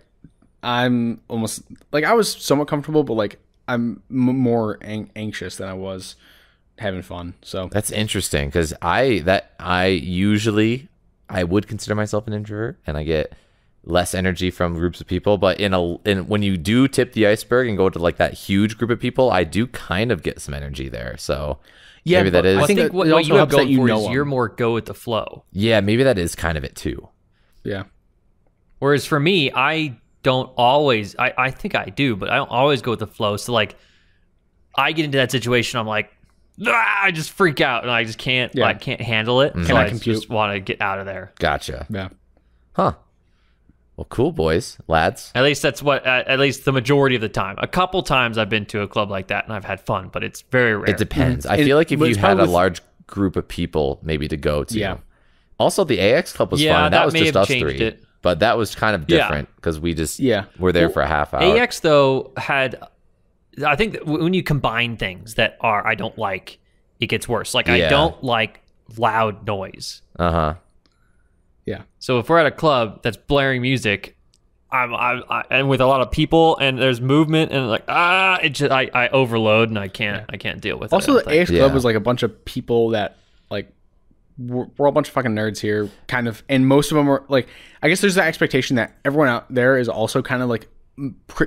I'm almost like I was somewhat comfortable, but like I'm more anxious than I was having fun. So that's interesting because I would consider myself an introvert, and I get less energy from groups of people. But when you do tip the iceberg and go to like that huge group of people, I do kind of get some energy there. So yeah, maybe that is. I think what you have going for is you're more go with the flow. Yeah, maybe that is kind of it too. Yeah. Whereas for me, I don't always. I think I do, but I don't always go with the flow. So like, I get into that situation, I'm like, I just freak out and I just can't. I can't handle it. So I just want to get out of there. Gotcha. Yeah. Huh. Well, cool, boys, lads. At least that's what. At least the majority of the time. A couple times I've been to a club like that and I've had fun, but it's very rare. It depends. I feel like if you had a large group of people, maybe to go to. Yeah. Also, the AX Club was fun. That was just us three. It. But that was kind of different because we just were there for a half hour. AX though had, I think that when you combine things that I don't like, it gets worse. Like I don't like loud noise. Yeah. So if we're at a club that's blaring music, and with a lot of people and there's movement and like I overload and I can't deal with it. Also, the AX Club was like a bunch of people that like we're all a bunch of fucking nerds here, kind of, and most of them are like, I guess there's the expectation that everyone out there is also kind of like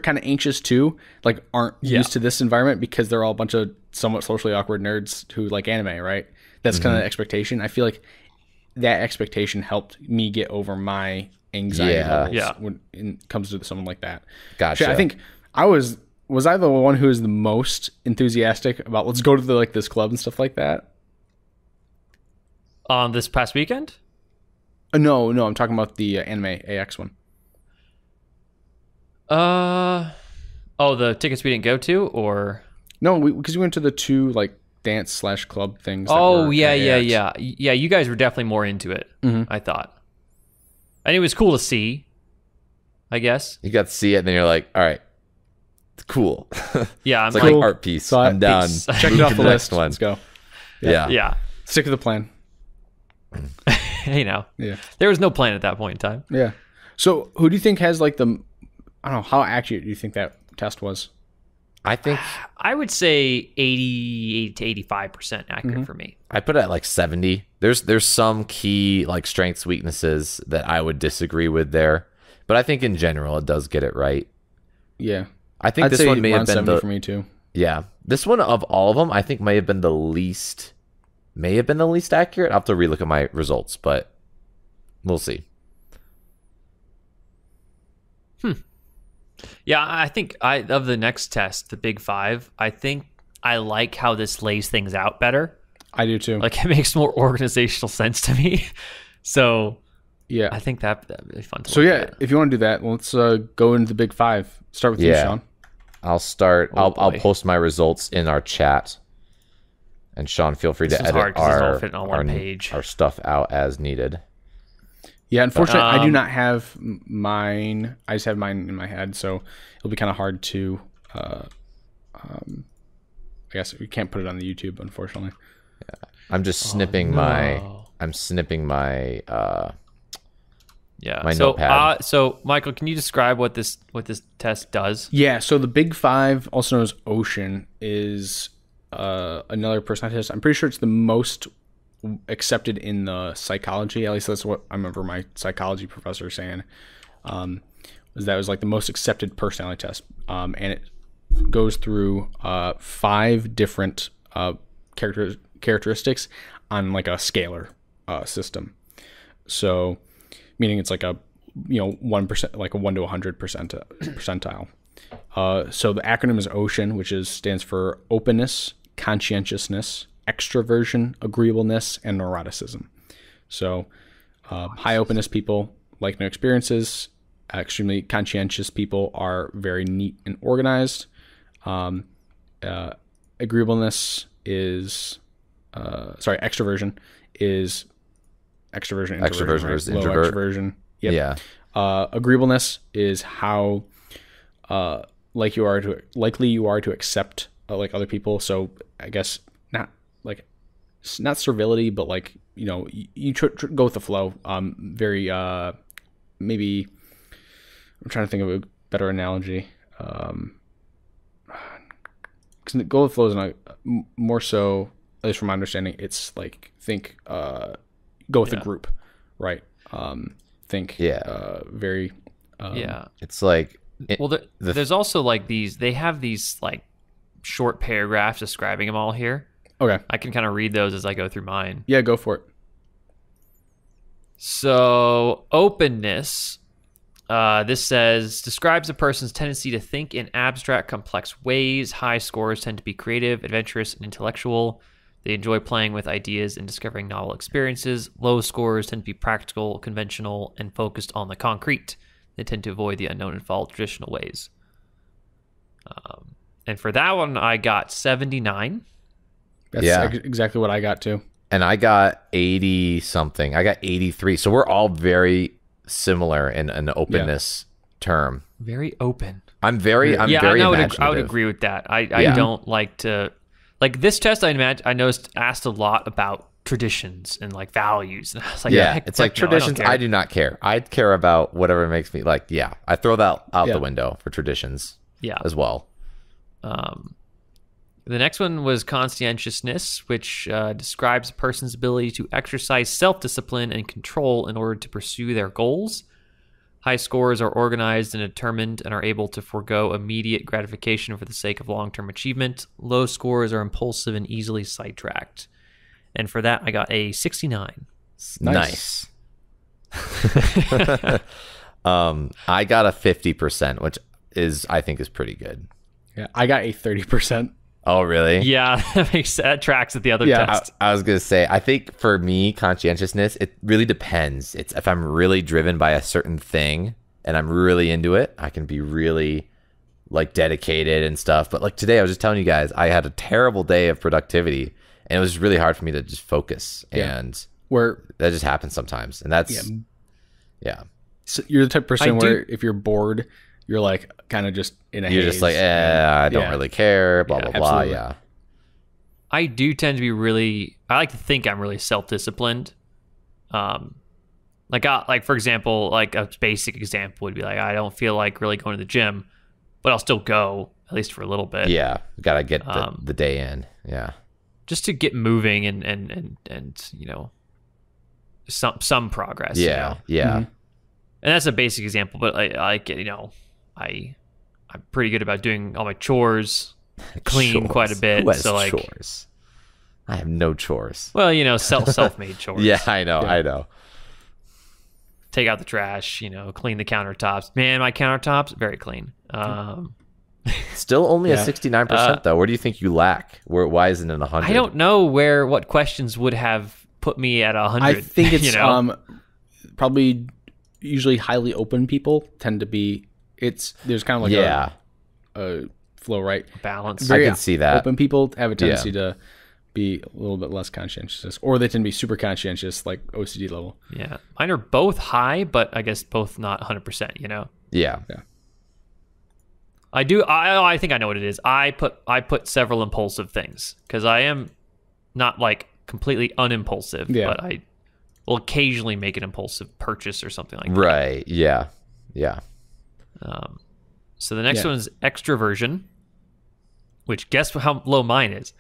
kind of anxious too, like aren't used to this environment because they're all a bunch of somewhat socially awkward nerds who like anime, right? That's kind of the expectation. I feel like that expectation helped me get over my anxiety levels when it comes to someone like that. Gotcha. I think was I the one who was the most enthusiastic about let's go to this club and stuff like that? This past weekend? No, I'm talking about the anime AX one. The tickets we didn't go to, or no, because we went to the two like dance / club things. Yeah. You guys were definitely more into it. I thought, and it was cool to see. I guess you got to see it, and then you're like, all right, it's cool. Yeah, it's like an art piece. So I'm down. Check it off the list. Let's go. Yeah. Stick to the plan. There was no plan at that point in time. Yeah. So who do you think has like the, I don't know, how accurate do you think that test was? I think I would say 80 to 85% accurate for me. I put it at like 70. There's some key like strengths, weaknesses that I would disagree with there, but I think in general it does get it right. Yeah. I think this one may have been for me too. Yeah. This one of all of them I think may have been the least accurate. I'll have to relook at my results, but we'll see. Yeah, I think of the next test, the Big Five, I think I like how this lays things out better. I do too. Like it makes more organizational sense to me. So yeah, I think that'd be fun to look at. If you want to do that, let's go into the Big Five. Start with you, Sean. I'll start. I'll post my results in our chat. And Sean, feel free to edit our stuff out as needed. Yeah, unfortunately, I do not have mine. I just have mine in my head, so it'll be kind of hard to. I guess we can't put it on the YouTube, unfortunately. Yeah. I'm just snipping my. I'm snipping my. My notepad. So, Michael, can you describe what this test does? Yeah. So the Big Five, also known as Ocean, is another personality test. I'm pretty sure it's the most accepted in the psychology. At least that's what I remember my psychology professor saying. Was that it was like the most accepted personality test, and it goes through 5 different characteristics on like a scalar system. So, meaning it's like a 1%, like a 1 to 100 percentile. So the acronym is OCEAN, which stands for openness, conscientiousness, extroversion, agreeableness, and neuroticism. So high openness people like new experiences. Extremely conscientious people are very neat and organized. Agreeableness is extroversion is extroversion, extroversion is low introvert. Extroversion. Yep. Yeah. Agreeableness is how likely you are to accept like other people. So I guess not servility, but like you go with the flow. Very maybe I'm trying to think of a better analogy. Because go with the flow is not more so, at least from my understanding, it's like go with the group, right? Very. It's like there's also like they have these like short paragraphs describing them all here. Okay. I can kind of read those as I go through mine. Yeah, go for it. So openness, this says, describes a person's tendency to think in abstract, complex ways. High scores tend to be creative, adventurous, and intellectual. They enjoy playing with ideas and discovering novel experiences. Low scores tend to be practical, conventional, and focused on the concrete. They tend to avoid the unknown and follow traditional ways. And for that one, I got 79. That's exactly what I got too. And I got 80 something. I got 83. So we're all very similar in an openness term. Very open. I'm very imaginative. I would agree with that. I don't like to, like this test. I noticed asked a lot about traditions and like values. And I was like, it's like traditions. I do not care. I care about whatever makes me like. Yeah, I throw that out the window for traditions. Yeah, as well. The next one was conscientiousness, which describes a person's ability to exercise self-discipline and control in order to pursue their goals. High scores are organized and determined and are able to forego immediate gratification for the sake of long-term achievement. Low scores are impulsive and easily sidetracked. And for that, I got a 69. Nice. I got a 50%, which I think is pretty good. Yeah, I got a 30%. Oh, really? Yeah, that tracks at the other test. I was going to say, I think for me, conscientiousness, it really depends. It's if I'm really driven by a certain thing and I'm really into it, I can be really like dedicated and stuff. But like today, I was just telling you guys, I had a terrible day of productivity and it was really hard for me to just focus. And that just happens sometimes. And that's, So you're the type of person where if you're bored, you're like kind of just in a haze. You're just like, I don't really care, blah, blah, blah. Yeah. I do tend to be I like to think I'm really self-disciplined. Like for example, like a basic example would be like, I don't feel like really going to the gym, but I'll still go at least for a little bit. Yeah. Got to get the day in. Yeah. Just to get moving and you know, some progress. Yeah. You know? Yeah. Mm-hmm. And that's a basic example, but I'm pretty good about doing all my chores, clean quite a bit. Who has so like chores? I have no chores. Well, you know, self-made chores. Yeah, I know. Take out the trash, you know, clean the countertops. Man, my countertops very clean. Still only a 69% though. Where do you think you lack? Why isn't it 100? I don't know what questions would have put me at 100. I think it's probably usually highly open people tend to be. There's kind of like a flow, right? Balance. I can see that. Open people have a tendency to be a little bit less conscientious, or they tend to be super conscientious, like OCD level. Yeah, mine are both high, but I guess both not 100%. You know. Yeah. I do. I think I know what it is. I put several impulsive things because I am not like completely unimpulsive, but I will occasionally make an impulsive purchase or something like that. Right. Yeah. So the next one is extroversion, which guess how low mine is.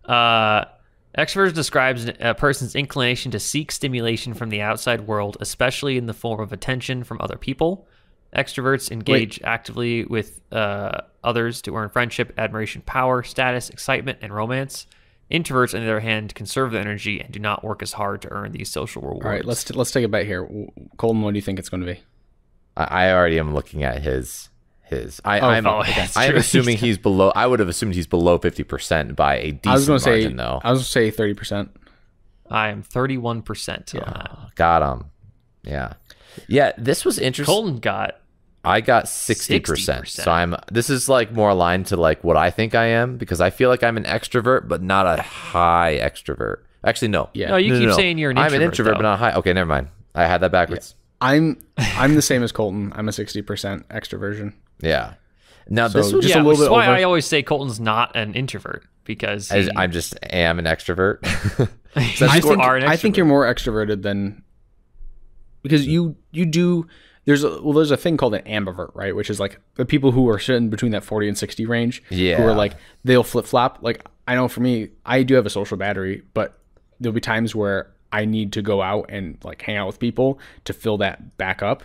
Extroversion describes a person's inclination to seek stimulation from the outside world, especially in the form of attention from other people. Extroverts engage actively with others to earn friendship, admiration, power, status, excitement, and romance. Introverts, on the other hand, conserve their energy and do not work as hard to earn these social rewards. All right, let's take a bet here. Colton, what do you think it's going to be? I already am looking at his. I'm assuming he's below. I would have assumed he's below 50% by a decent margin, though. I was going to say 30%. I am 31% on that. Got him. Yeah. This was interesting. Colton got. I got 60%. So this is like more aligned to like what I think I am, because I feel like I'm an extrovert, but not a high extrovert. Actually, no. Yeah. No, you keep saying you're an introvert. I'm an introvert, though. but not high. Okay, never mind. I had that backwards. Yeah. I'm the same as Colton. I'm a 60% extroversion. Yeah. Now this was just a little bit why I always say Colton's not an introvert, because I am an extrovert. I think you're more extroverted than, because you do. There's a thing called an ambivert, right? Which is like the people who are sitting between that 40 and 60 range. Yeah. Who are like, they'll flip flop. Like, I know for me, I do have a social battery, but there'll be times where I need to go out and like hang out with people to fill that back up.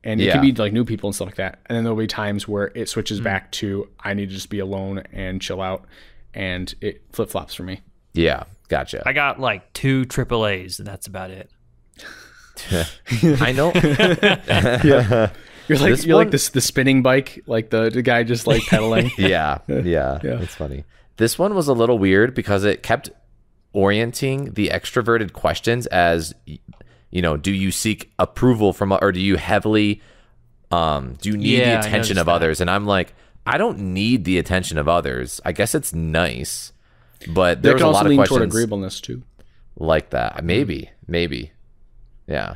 And it can be like new people and stuff like that. And then there'll be times where it switches back to I need to just be alone and chill out, and it flip flops for me. Yeah. Gotcha. I got like 2 AAAs and that's about it. I know. You're like the spinning bike, like the guy just like pedaling. Yeah. That's funny. This one was a little weird because it kept orienting the extroverted questions as, you know, do you seek approval from, or do you heavily Do you need the attention of others? And I'm like, I don't need the attention of others. I guess it's nice, but there's a lot of questions toward agreeableness too, like that. Maybe, yeah.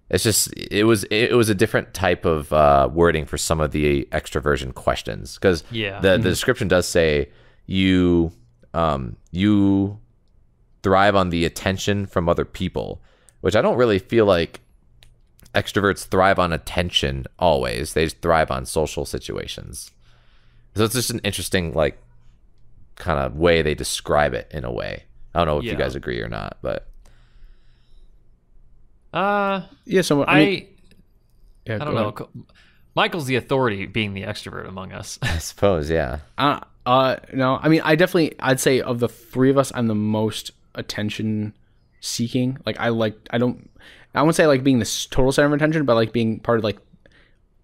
It's just it was a different type of wording for some of the extroversion questions, because the description does say you thrive on the attention from other people, which I don't really feel like extroverts thrive on attention always. They just thrive on social situations. So it's just an interesting like kind of way they describe it in a way. I don't know if you guys agree or not, but so I don't know. Michael's the authority, being the extrovert among us. I suppose, yeah. No, I mean, I'd say of the three of us, I'm the most attention seeking. Like I wouldn't say like being the total center of attention, but like being part of like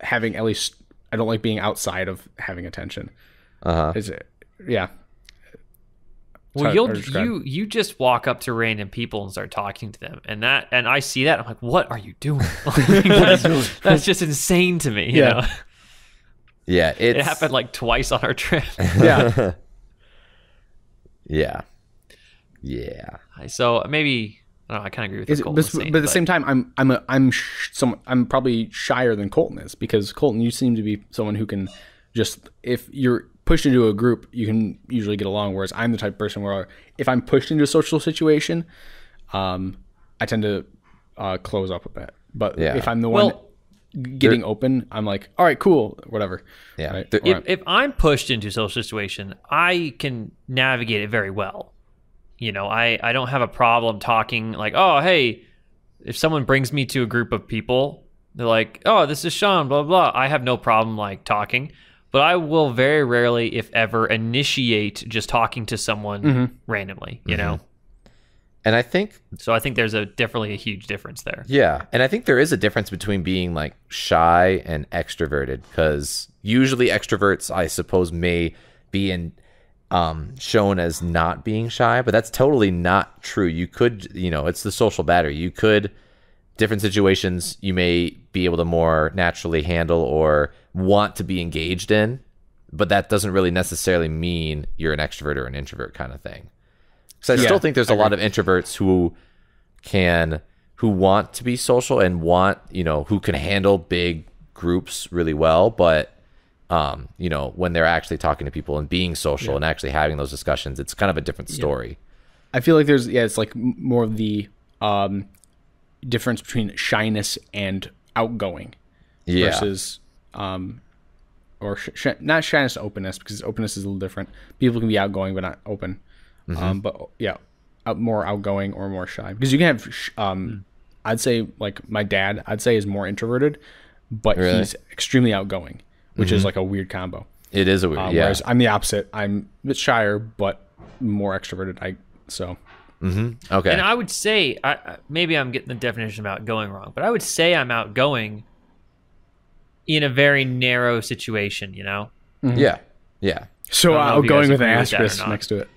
having at least, I don't like being outside of having attention. Is it? Yeah. Well, you just walk up to random people and start talking to them, and I see that, I'm like, what are you doing? That's just insane to me. You know? Yeah, it happened like twice on our trip. Yeah. Yeah. So maybe I don't know, I kind of agree with Colton. But at the same time, I'm probably shyer than Colton is, because Colton, you seem to be someone who can just, if you're pushed into a group, you can usually get along. Whereas I'm the type of person where if I'm pushed into a social situation, I tend to close up a bit. But if I'm the one getting open, I'm like, all right, cool, whatever. Yeah. Right? If I'm pushed into a social situation, I can navigate it very well. You know, I don't have a problem talking like, oh, hey, if someone brings me to a group of people, they're like, oh, this is Sean, blah, blah. I have no problem like talking. But I will very rarely, if ever, initiate just talking to someone randomly, you know? And I think there's definitely a huge difference there. Yeah. And I think there is a difference between being like shy and extroverted, because usually extroverts, I suppose, may be shown as not being shy, but that's totally not true. You could, it's the social battery. You could, different situations, you may be able to more naturally handle or want to be engaged in, but that doesn't really necessarily mean you're an extrovert or an introvert kind of thing. So I still think there's a lot of introverts who want to be social and who can handle big groups really well, but when they're actually talking to people and being social and actually having those discussions, it's kind of a different story. I feel like it's like more of the difference between shyness and outgoing versus not shyness to openness, because openness is a little different. People can be outgoing but not open. But more outgoing or more shy, because you can have I'd say like my dad, is more introverted, but he's extremely outgoing, which is like a weird combo. It is a weird whereas I'm the opposite. I'm a bit shyer but more extroverted. Okay. And I would say, maybe I'm getting the definition of outgoing wrong, but I would say I'm outgoing in a very narrow situation, you know? Yeah. So outgoing with an asterisk next to it.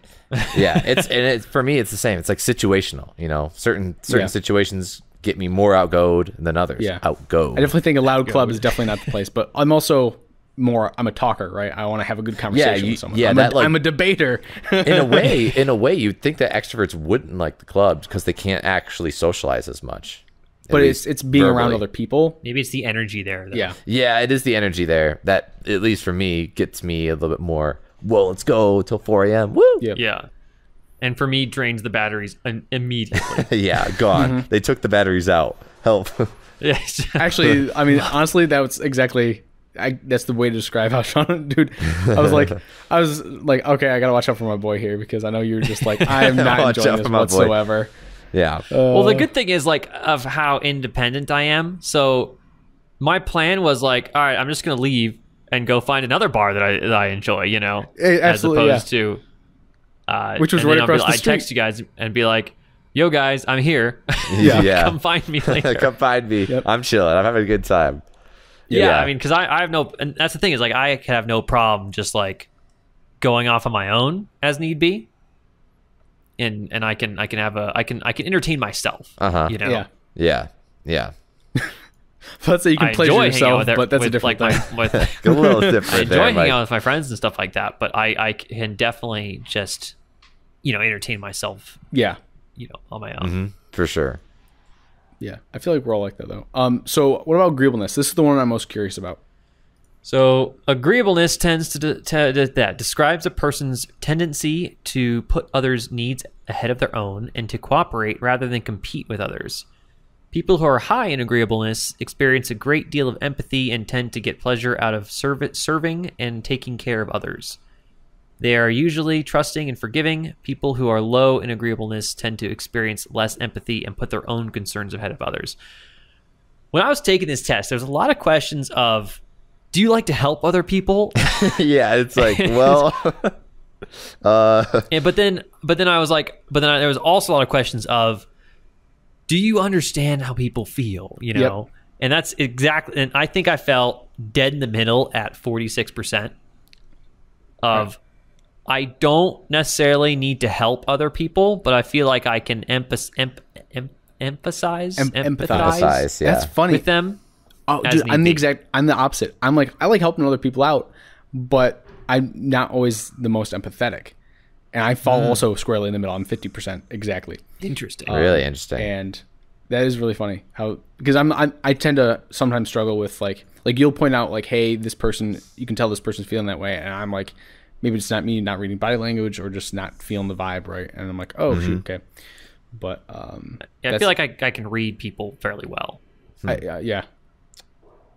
Yeah, for me it's the same. It's like situational, certain situations get me more outgoed than others. Outgo. I definitely think a loud club is definitely not the place, but I'm also I'm a talker, right? I want to have a good conversation with someone. I'm a debater. in a way, you'd think that extroverts wouldn't like the clubs because they can't actually socialize as much. But it's being around other people. Maybe it's the energy there. Though. Yeah, it is the energy there that, at least for me, gets me a little bit more, well, let's go till 4 a.m. Woo! Yep. Yeah. And for me, drains the batteries immediately. Yeah, gone. They took the batteries out. Help. Yes. Actually, I mean, honestly, that was exactly... that's the way to describe how Sean, dude. I was like, okay, I gotta watch out for my boy here, because I know you're just like, I am not enjoying this whatsoever. Boy. Yeah. Well, the good thing is like of how independent I am. So my plan was like, all right, I'm just gonna leave and go find another bar that I enjoy, as opposed to, which was right across the street. I'd text you guys and be like, yo guys, I'm here. Come find me later. Come find me. Yep. I'm chilling. I'm having a good time. Yeah, I mean, because I have no, and that's the thing is like I have no problem just like going off on my own as need be, and I can entertain myself. Yeah. Let's say you can pleasure yourself, but that's a different thing. A little different. I enjoy hanging out with my friends and stuff like that, but I can definitely just, entertain myself. Yeah. On my own. For sure. Yeah, I feel like we're all like that though. So what about agreeableness? This is the one I'm most curious about. So agreeableness tends that describes a person's tendency to put others' needs ahead of their own and to cooperate rather than compete with others. People who are high in agreeableness experience a great deal of empathy and tend to get pleasure out of serving and taking care of others. They are usually trusting and forgiving. People who are low in agreeableness tend to experience less empathy and put their own concerns ahead of others. When I was taking this test, there was a lot of questions of, do you like to help other people? Yeah, it's like, well, but then there was also a lot of questions of, do you understand how people feel? Yep. And that's exactly, and I think I felt dead in the middle at 46% of, I don't necessarily need to help other people, but I feel like I can empathize. Empathize, yeah. That's funny with them. Oh, dude, I'm the opposite. I'm like, I like helping other people out, but I'm not always the most empathetic. And I fall also squarely in the middle. I'm 50% exactly. Interesting. Really interesting. And that is really funny because I tend to sometimes struggle with like you'll point out like, hey, this person, you can tell this person's feeling that way. And I'm like, maybe it's not me not reading body language or just not feeling the vibe, right? And I'm like, oh, shoot, okay. But I feel like I can read people fairly well. Yeah.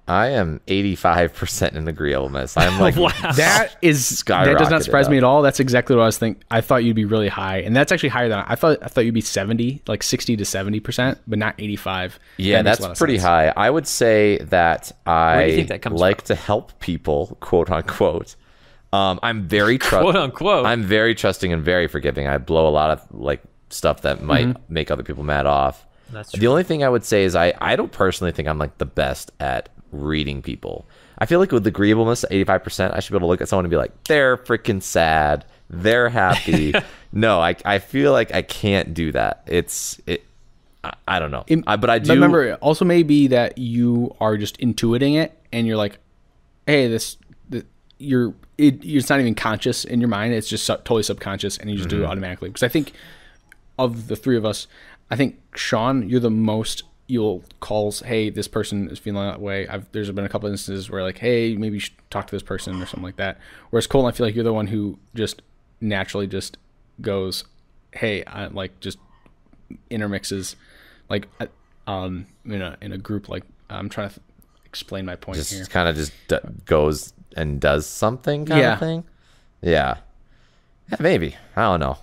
I am 85% in agreeableness. I'm like, wow. That does not surprise me at all. That's exactly what I was thinking. I thought you'd be really high, and that's actually higher than I thought you'd be 70, like 60 to 70%, but not 85. Yeah, that's pretty high. I would say that Where do you think that comes like from? to help people, quote unquote. I'm very quote unquote. I'm very trusting and very forgiving. I blow a lot of like stuff that might make other people mad off. That's true. The only thing I would say is I don't personally think I'm like the best at reading people. I feel like with agreeableness, 85%, I should be able to look at someone and be like, they're freaking sad, they're happy. No, I feel like I can't do that. I don't know. But I do. But remember, it also may be that you are just intuiting it, and you're like, hey, it's not even conscious in your mind. It's just totally subconscious, and you just do it automatically. Because I think of the three of us, I think Sean, you're the most. You'll calls, hey, this person is feeling that way. There's been a couple of instances where like, hey, maybe you should talk to this person or something like that. Whereas Colton, I feel like you're the one who just naturally just goes, hey, like just intermixes, like in a group. Like I'm trying to explain my point here. Just kind of just goes and does something kind of thing. Yeah, maybe, I don't know.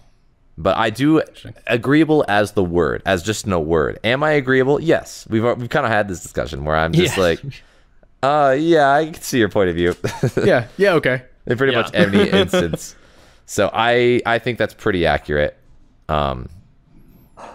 But I do agreeable as the word, as just no word. Am I agreeable? Yes. We've kind of had this discussion where I'm just like, yeah, I can see your point of view. Yeah, okay. In pretty much any instance. So I think that's pretty accurate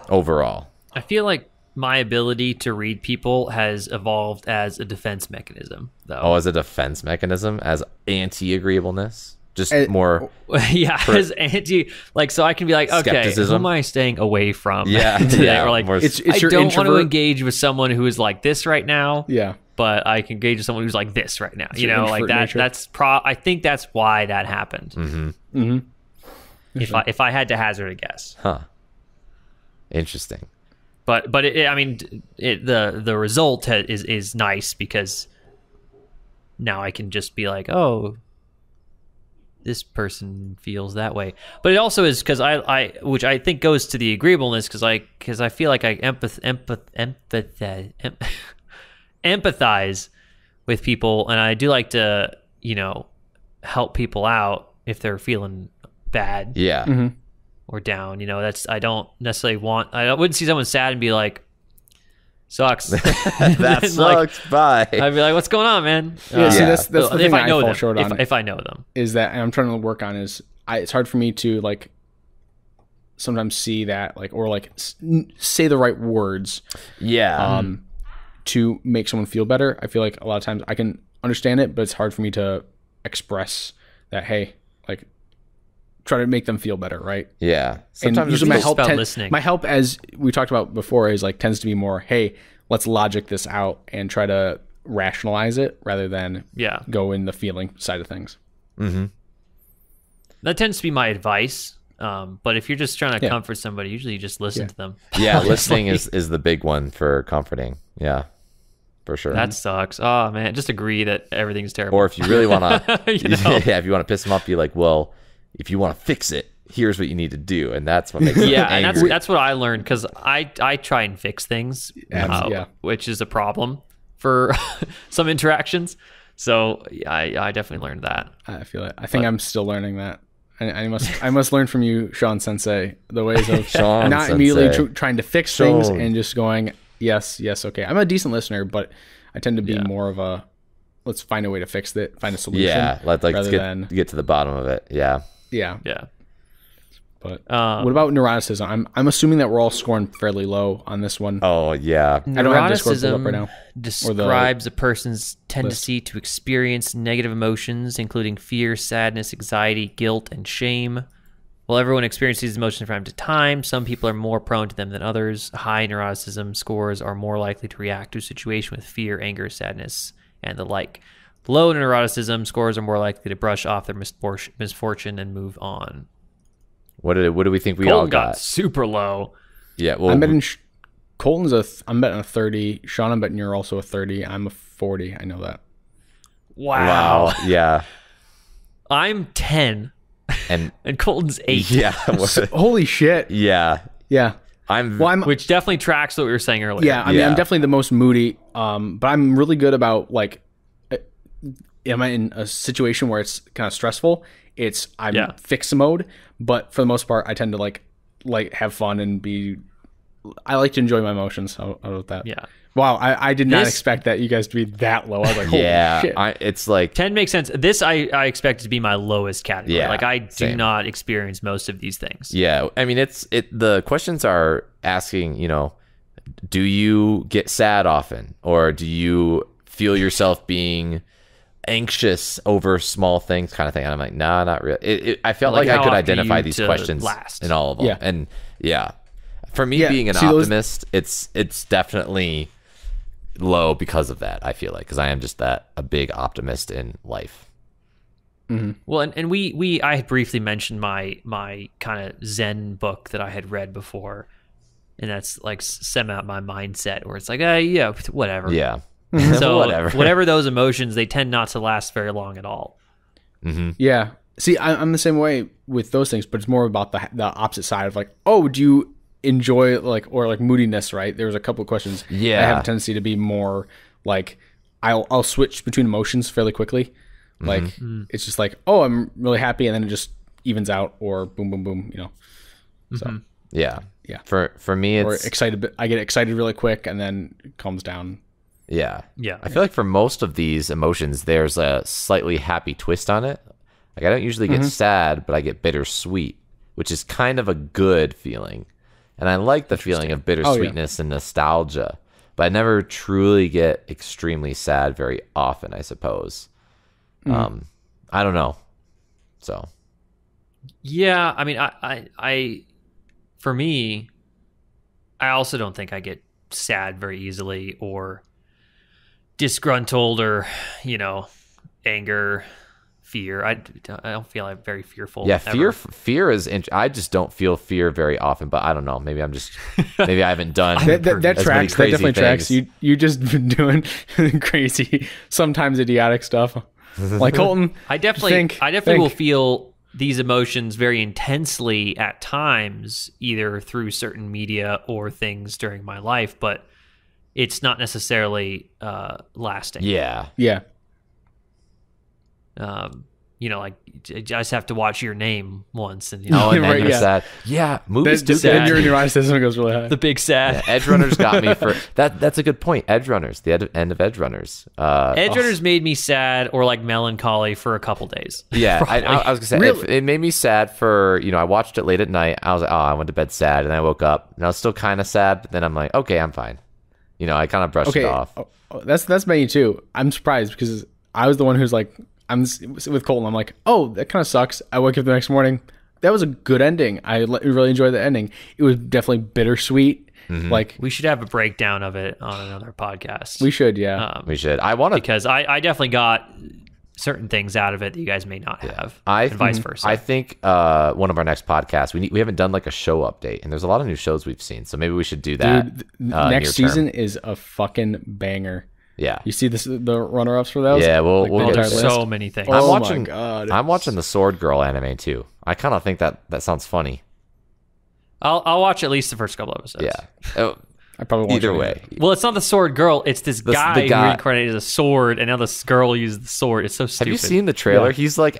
overall. I feel like my ability to read people has evolved as a defense mechanism, though. Oh, as a defense mechanism? As anti-agreeableness? Just more, as anti, like, so I can be like, okay, who am I staying away from? Yeah, today? Or like, it's I don't want to engage with someone who is like this right now. Yeah, but I can engage with someone who's like this right now. Like that. Nature. I think that's why that happened. If I had to hazard a guess, Interesting. But the result is nice because now I can just be like, oh, this person feels that way. But it also is because I which I think goes to the agreeableness because I feel like I empathize with people, and I do like to help people out if they're feeling bad, or down. I don't necessarily I wouldn't see someone sad and be like, sucks. That sucks. Like, bye. I'd be like, what's going on, man? See, that's the thing I fall short on. If I know them, is that, and I'm trying to work on it's hard for me to like sometimes see that like or like say the right words. To make someone feel better. I feel like a lot of times I can understand it, but it's hard for me to express that. Hey, like try to make them feel better, right? Yeah. Sometimes usually my help, listening. My help, as we talked about before, is like tends to be more, hey, let's logic this out and try to rationalize it rather than go in the feeling side of things. Mm-hmm. That tends to be my advice. But if you're just trying to comfort somebody, usually you just listen to them. Yeah, listening is the big one for comforting. Yeah, for sure. That sucks. Oh man, just agree that everything's terrible. Or if you really want to, if you want to piss them off, be like, well, if you want to fix it, here's what you need to do, and that's what makes them angry. And that's what I learned, because I try and fix things, which is a problem for some interactions. So I definitely learned that. I feel it. I think I'm still learning that. I must learn from you, Sean Sensei, the ways of not immediately trying to fix things and just going, yes, okay. I'm a decent listener, but I tend to be more of a, let's find a way to fix it, find a solution. Yeah, let's get to the bottom of it. Yeah. But what about neuroticism? I'm assuming that we're all scoring fairly low on this one. Oh yeah, I don't have Discord pulled up right now. Describes a person's tendency to experience negative emotions, including fear, sadness, anxiety, guilt, and shame. While everyone experiences these emotions from time to time, some people are more prone to them than others. High neuroticism scores are more likely to react to a situation with fear, anger, sadness, and the like. Low neuroticism scores are more likely to brush off their misfortune and move on. What do we think we all got? Super low. Yeah, well, I'm betting Colton's I'm betting a 30. Sean, I'm betting you're also a 30. I'm a 40. I know that. Wow. Yeah. I'm 10. And Colton's 8. Yeah. Holy shit. Yeah. Which definitely tracks what we were saying earlier. Yeah, I mean, I'm definitely the most moody. But I'm really good about, like, am I in a situation where it's kind of stressful? I'm fix mode, but for the most part, I tend to like have fun and I like to enjoy my emotions. How about that? Yeah. Wow, I did not expect that you guys to be that low. I was like, holy shit. It's like 10 makes sense. This I expect to be my lowest category. Yeah, like I do not experience most of these things. Yeah, I mean the questions are asking, do you get sad often, or do you feel yourself being anxious over small things, kind of thing? And I'm like, nah, not really. I felt like I could identify these questions in all of them. Yeah. And for me being an optimist, it's definitely low because of that. I feel like, because I am just a big optimist in life. Mm-hmm. Well, and I had briefly mentioned my kind of Zen book that I had read before, and that's like stem out my mindset, where it's like, whatever. Yeah. So whatever those emotions, they tend not to last very long at all. Mm-hmm. Yeah. See, I'm the same way with those things, but it's more about the opposite side of like, do you enjoy or moodiness, right? There was a couple of questions. Yeah. I have a tendency to be more like, I'll switch between emotions fairly quickly. Like it's just like, I'm really happy, and then it just evens out, or boom, boom, boom, So yeah. For me, it's excited. I get excited really quick, and then it calms down. Yeah. I feel like for most of these emotions, there's a slightly happy twist on it. Like I don't usually get sad, but I get bittersweet, which is kind of a good feeling. And I like the feeling of bittersweetness and nostalgia, but I never truly get extremely sad very often, I suppose. I don't know. So. Yeah, I mean, I for me, I also don't think I get sad very easily, or disgruntled, or anger, fear. I don't feel like very fearful. Yeah, fear is I just don't feel fear very often, but I don't know, maybe I haven't done that tracks. That definitely tracks. You just been doing crazy, sometimes idiotic stuff. Like Colton, I definitely will feel these emotions very intensely at times, either through certain media or things during my life, but it's not necessarily lasting. Yeah. Like I just have to watch Your Name once, and and then you're sad. Yeah, movies do that. Then your neuroticism goes really high. The big sad. Yeah, Edge Runners got me for that. That's a good point. Edge Runners, the end of Edge Runners. Edge Runners made me sad or like melancholy for a couple days. Yeah, I was gonna say really? It made me sad for I watched it late at night. I was like, I went to bed sad, and I woke up and I was still kind of sad, but then I'm like, okay, I'm fine. I kind of brushed it off. That's me too. I'm surprised because I was the one who's like, I'm with Colton. I'm like, that kind of sucks. I wake up the next morning. That was a good ending. I really enjoyed the ending. It was definitely bittersweet, Like we should have a breakdown of it on another podcast. We should, yeah. We should. I want to, because I definitely got certain things out of it that you guys may not have, and vice versa. I think one of our next podcasts, we haven't done like a show update, and there's a lot of new shows we've seen, so maybe we should do that. Dude, next season is a fucking banger. Yeah, you see the runner-ups for those? Yeah, we'll get so many things. My God. I'm watching the Sword Girl anime too. I kind of think that sounds funny. I'll watch at least the first couple episodes. Yeah. I probably won't. Either way. Well, it's not the sword girl. It's this guy who reincarnated as a sword, and now this girl uses the sword. It's so stupid. Have you seen the trailer? Yeah. He's like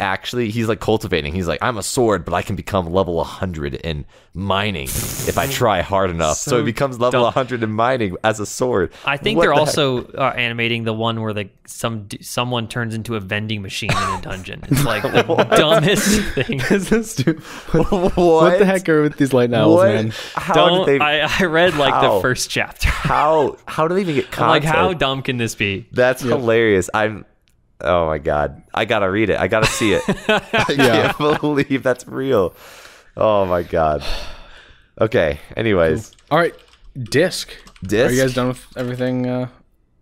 cultivating. He's like, I'm a sword, but I can become level 100 in mining if I try hard enough. So he becomes level 100 in mining as a sword. I think they're also animating the one where someone turns into a vending machine in a dungeon. It's like the dumbest thing. What the heck are with these light novels, man? I read the first chapter. How do they even get content? Like, how dumb can this be? That's hilarious. Oh my God, I gotta read it. I gotta see it. I can't believe that's real. Oh my God. Okay, anyways, all right. Disc, are you guys done with everything?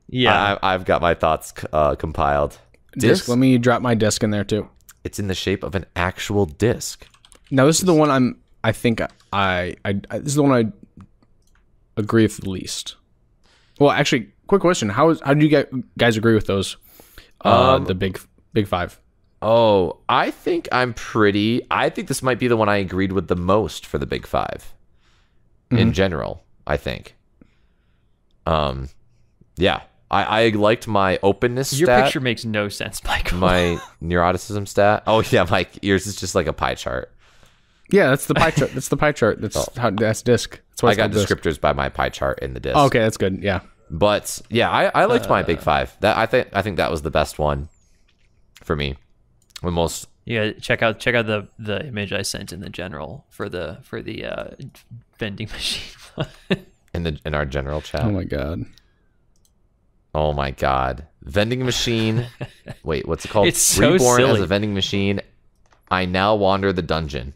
Yeah, I've got my thoughts compiled. Disc, let me drop my disc in there too. It's in the shape of an actual disc. Now this is the one this is the one I agree with the least. Well, actually, quick question: how do you guys agree with those? The big five. Oh, I think I think this might be the one I agreed with the most for the big five. In general, I think. Yeah, I liked my openness stat. Your picture makes no sense, Michael. My neuroticism stat. Oh yeah, yours is just like a pie chart. Yeah, that's the pie chart. That's the pie chart. That's disc. That's I got descriptors by my pie chart in the disc. Oh, okay, that's good. Yeah, but yeah, I liked my big five. That I think that was the best one for me. When most check out the image I sent in the general for the vending machine in our general chat. Oh my god, vending machine. Wait, what's it called? It's so Reborn silly. As a vending machine. I now wander the dungeon.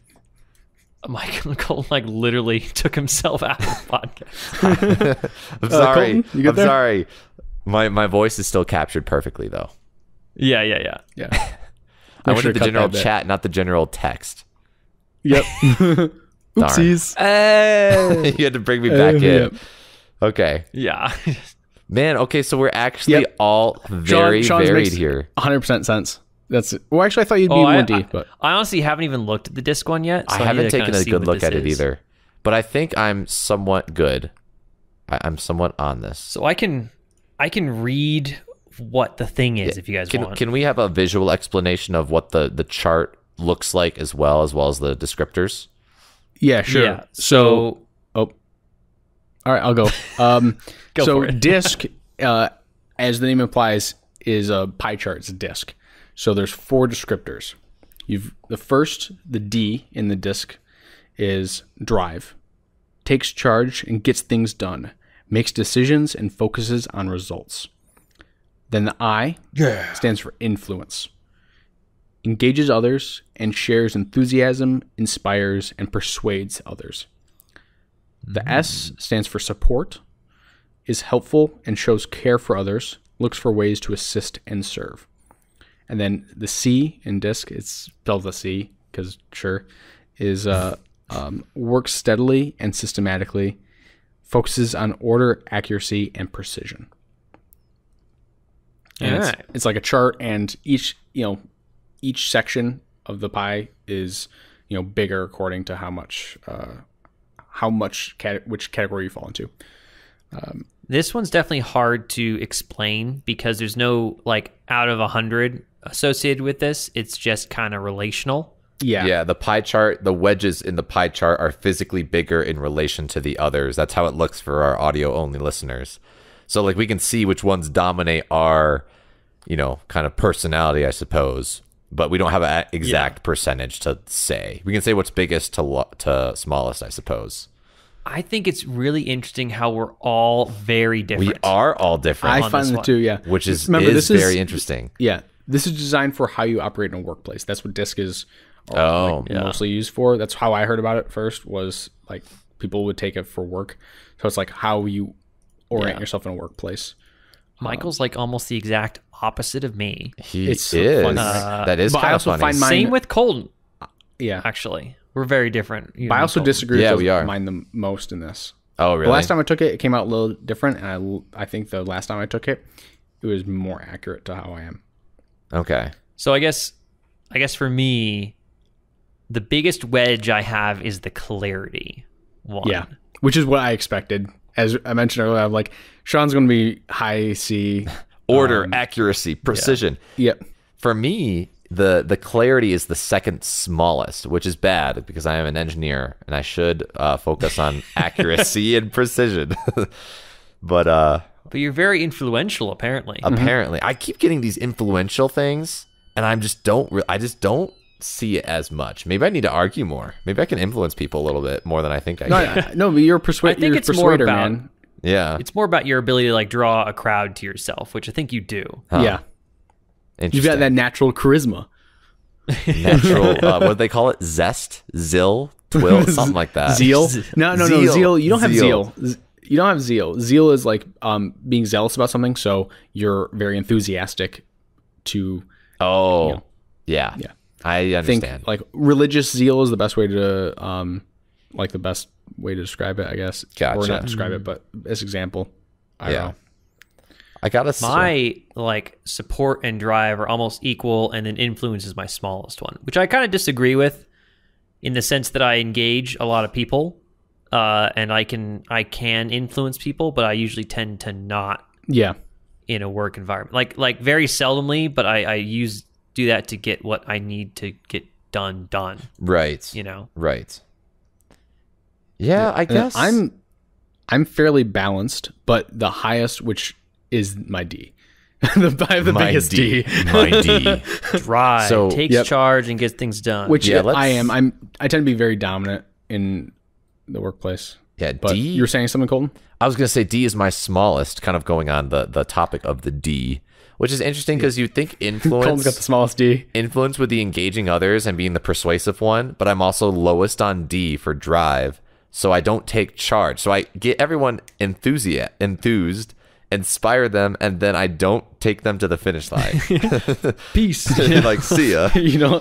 Michael literally took himself out of the podcast. I'm sorry. I'm sorry. My voice is still captured perfectly though. Yeah. I went to the general chat, not the general text. Yep. Oopsies. Hey. You had to bring me back in. Yep. Okay. Yeah. Man, okay, so we're actually all very varied here. 100% sense. That's it. Well, actually, I thought you'd be 1D, but I honestly haven't even looked at the disc one yet. So I haven't taken a good look at it either. But I think I'm somewhat good. I'm somewhat on this. So I can read what the thing is if you guys want. Can we have a visual explanation of what the chart looks like as well as the descriptors? Yeah, sure. Yeah. So all right, I'll go. Go for it. Disc, as the name implies, is a pie chart. It's a disc. So there's 4 descriptors. The D in the disc is drive, takes charge and gets things done, makes decisions and focuses on results. Then the I stands for influence, engages others and shares enthusiasm, inspires and persuades others. The S stands for support, is helpful and shows care for others, looks for ways to assist and serve. And then the C in disc, it's spelled with a C because is works steadily and systematically, focuses on order, accuracy, and precision. And it's like a chart, and each section of the pie is bigger according to which category you fall into. This one's definitely hard to explain because there's no out of 100 associated with this. It's just kind of relational. Yeah, the pie chart, the wedges in the pie chart are physically bigger in relation to the others. That's how it looks for our audio only listeners. So we can see which ones dominate our, kind of personality, I suppose. But we don't have an exact percentage to say. We can say what's biggest to smallest, I suppose. I think it's really interesting how we're all very different. We are all different. I find it too, yeah. Which is very interesting. Yeah. This is designed for how you operate in a workplace. That's what disc is mostly used for. That's how I heard about it first, was people would take it for work. So it's like how you orient yourself in a workplace. Michael's like almost the exact opposite of me. It's so funny. That is kind of funny. Find mine, same with Colton. Yeah, actually, we're very different. But I also disagree with mine the most in this. Oh, really? The last time I took it, it came out a little different, and I think the last time I took it, it was more accurate to how I am. Okay. So I guess for me, the biggest wedge I have is the clarity one. Yeah, which is what I expected. As I mentioned earlier, I'm like, Sean's going to be high C. Order, accuracy, precision. Yep. For me, the clarity is the second smallest, which is bad because I am an engineer and I should focus on accuracy and precision. But you're very influential, apparently. Apparently, I keep getting these influential things, and I just don't see it as much. Maybe I need to argue more. Maybe I can influence people a little bit more than I think I can. No, but you're a persuader, man. Yeah, it's more about your ability to like draw a crowd to yourself, which I think you do. Huh. Yeah, you've got that natural charisma. Natural, what do they call it? Zest, zill, twill, something like that. Zeal? No, zeal. You don't have zeal. You don't have zeal. Zeal is like being zealous about something, so you're very enthusiastic to. Oh, yeah. I understand. Think like religious zeal is the best way to the best way to describe it, I guess. Gotcha. Or not describe it, but as example. I don't know. I gotta my like support and drive are almost equal, and then influence is my smallest one, which I kind of disagree with, in the sense that I engage a lot of people, and I can influence people, but I usually tend to not. Yeah. In a work environment, like very seldomly, but I do that to get what I need to get done. Right. You know. Right. Yeah, I guess I'm fairly balanced, but the highest, which is my D. the biggest D. My D. Drive. Takes charge and gets things done. Which I am. I tend to be very dominant in the workplace. Yeah, but D. You were saying something, Colton? I was going to say D is my smallest, kind of going on the topic of the D, which is interesting because you think influence. Colton's got the smallest D. Influence would be engaging others and being the persuasive one, but I'm also lowest on D for drive, so I don't take charge. So I get everyone enthused, inspire them, and then I don't take them to the finish line. Peace. Like, see ya. You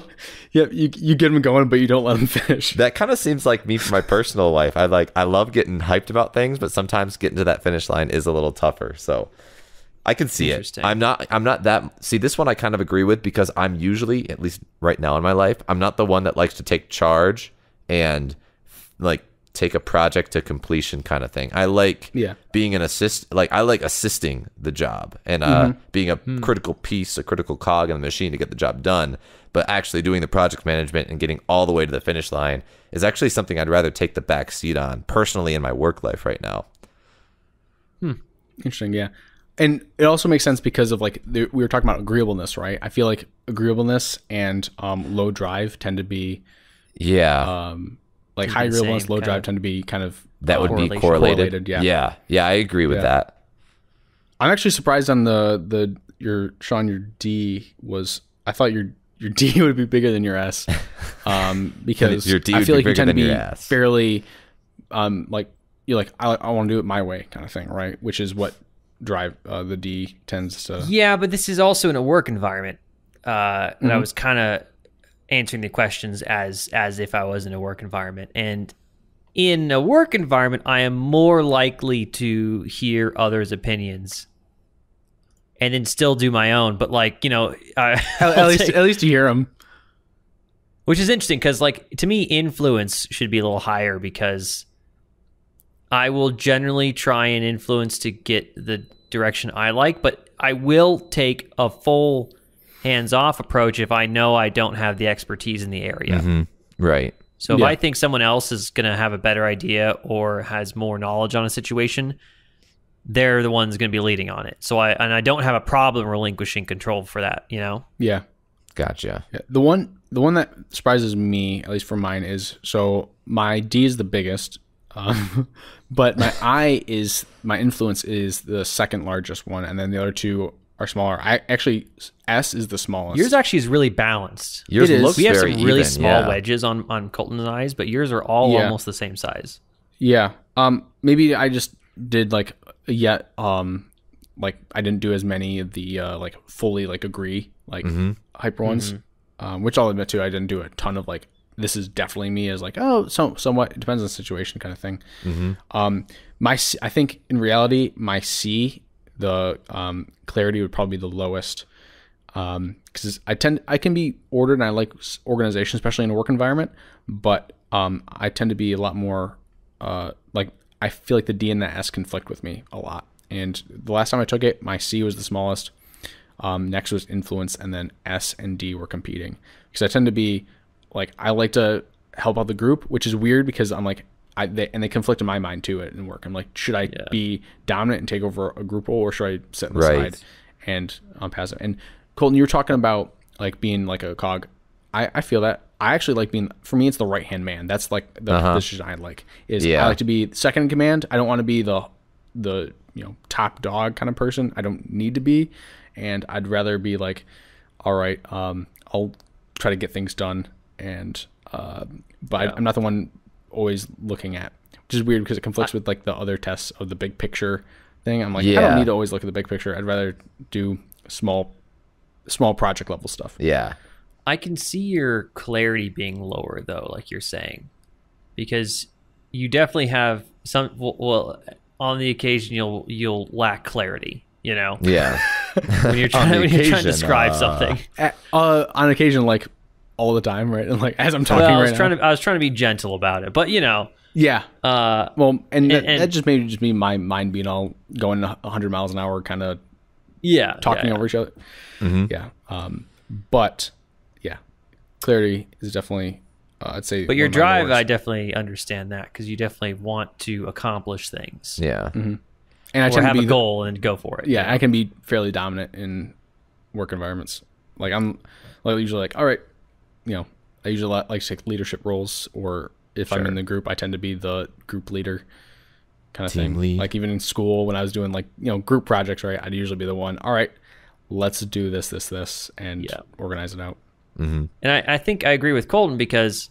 get them going, but you don't let them finish. That kind of seems like me for my personal life. I love getting hyped about things, but sometimes getting to that finish line is a little tougher. So I can see it. I'm not that. See, this one I kind of agree with because I'm usually, at least right now in my life, I'm not the one that likes to take charge and like take a project to completion kind of thing. I like being an I like assisting the job and being a critical piece, a critical cog in the machine to get the job done. But actually doing the project management and getting all the way to the finish line is actually something I'd rather take the back seat on personally in my work life right now. Interesting, yeah. And it also makes sense because of like we were talking about agreeableness, right? I feel like agreeableness and low drive tend to be like high agreeableness, low drive tend to be kind of that would be correlated. Yeah, I agree with that. I'm actually surprised on your D was. I thought your D would be bigger than your S, because your D I would feel be like you tend to be S. fairly, like you're like I want to do it my way kind of thing, right? Which is what drive the D tends to. Yeah, but this is also in a work environment, and I was kind of answering the questions as if I was in a work environment, and in a work environment, I am more likely to hear others' opinions and then still do my own. But like, you know, at least you hear them, which is interesting because like to me, influence should be a little higher because I will generally try and influence to get the direction I like, but I will take a full hands-off approach if I know I don't have the expertise in the area. Right. So if I think someone else is going to have a better idea or has more knowledge on a situation, they're the ones going to be leading on it. So I don't have a problem relinquishing control for that, you know? Yeah. Gotcha. Yeah. The one that surprises me, at least for mine, is so my D is the biggest, but my influence is the second largest one, and then the other two are smaller. S is the smallest. Yours actually is really balanced. Yours looks we have very some really even, small wedges on Colton and I's, but yours are all almost the same size. Yeah. Maybe I just did like like I didn't do as many of the like fully like agree like hyper ones, which I'll admit to, I didn't do a ton of like this is definitely me as like somewhat it depends on the situation kind of thing. I think in reality my C, the clarity would probably be the lowest, because I can be ordered and I like organization, especially in a work environment, but I tend to be a lot more like I feel like the D and the S conflict with me a lot. And the last time I took it, my C was the smallest. Next was influence, and then S and D were competing. Because I tend to be like, I like to help out the group, which is weird because I'm like, they conflict in my mind too in work. I'm like, should I be dominant and take over a group role, or should I sit on the side and pass it? And Colton, you were talking about like being like a cog. I feel that. I actually like being, for me, it's the right-hand man. That's like the position I like. I like to be second in command. I don't want to be the top dog kind of person. I don't need to be. And I'd rather be like, all right, I'll try to get things done. And, I'm not the one always looking at, which is weird because it conflicts with like the other tests of the big picture thing. I'm like, I don't need to always look at the big picture. I'd rather do small project level stuff. Yeah. I can see your clarity being lower though, like you're saying, because you definitely have some, well on the occasion you'll lack clarity, Yeah. when you're trying to describe something. On occasion, like all the time, right? And like as I'm talking I was trying to be gentle about it, but yeah. Well, and that just maybe just be my mind being all going 100 miles an hour, kind of talking over each other. Yeah. But yeah, clarity is definitely I'd say. But your drive, I definitely understand that, because you definitely want to accomplish things. Yeah. And I tend to have a goal and go for it. Yeah, I can be fairly dominant in work environments. Like I'm usually like, all right, I usually like to take leadership roles, or if I'm in the group, I tend to be the group leader kind of Team thing. Lead. Like even in school when I was doing like, group projects, right? I'd usually be the one, all right, let's do this, and organize it out. And I think I agree with Colton, because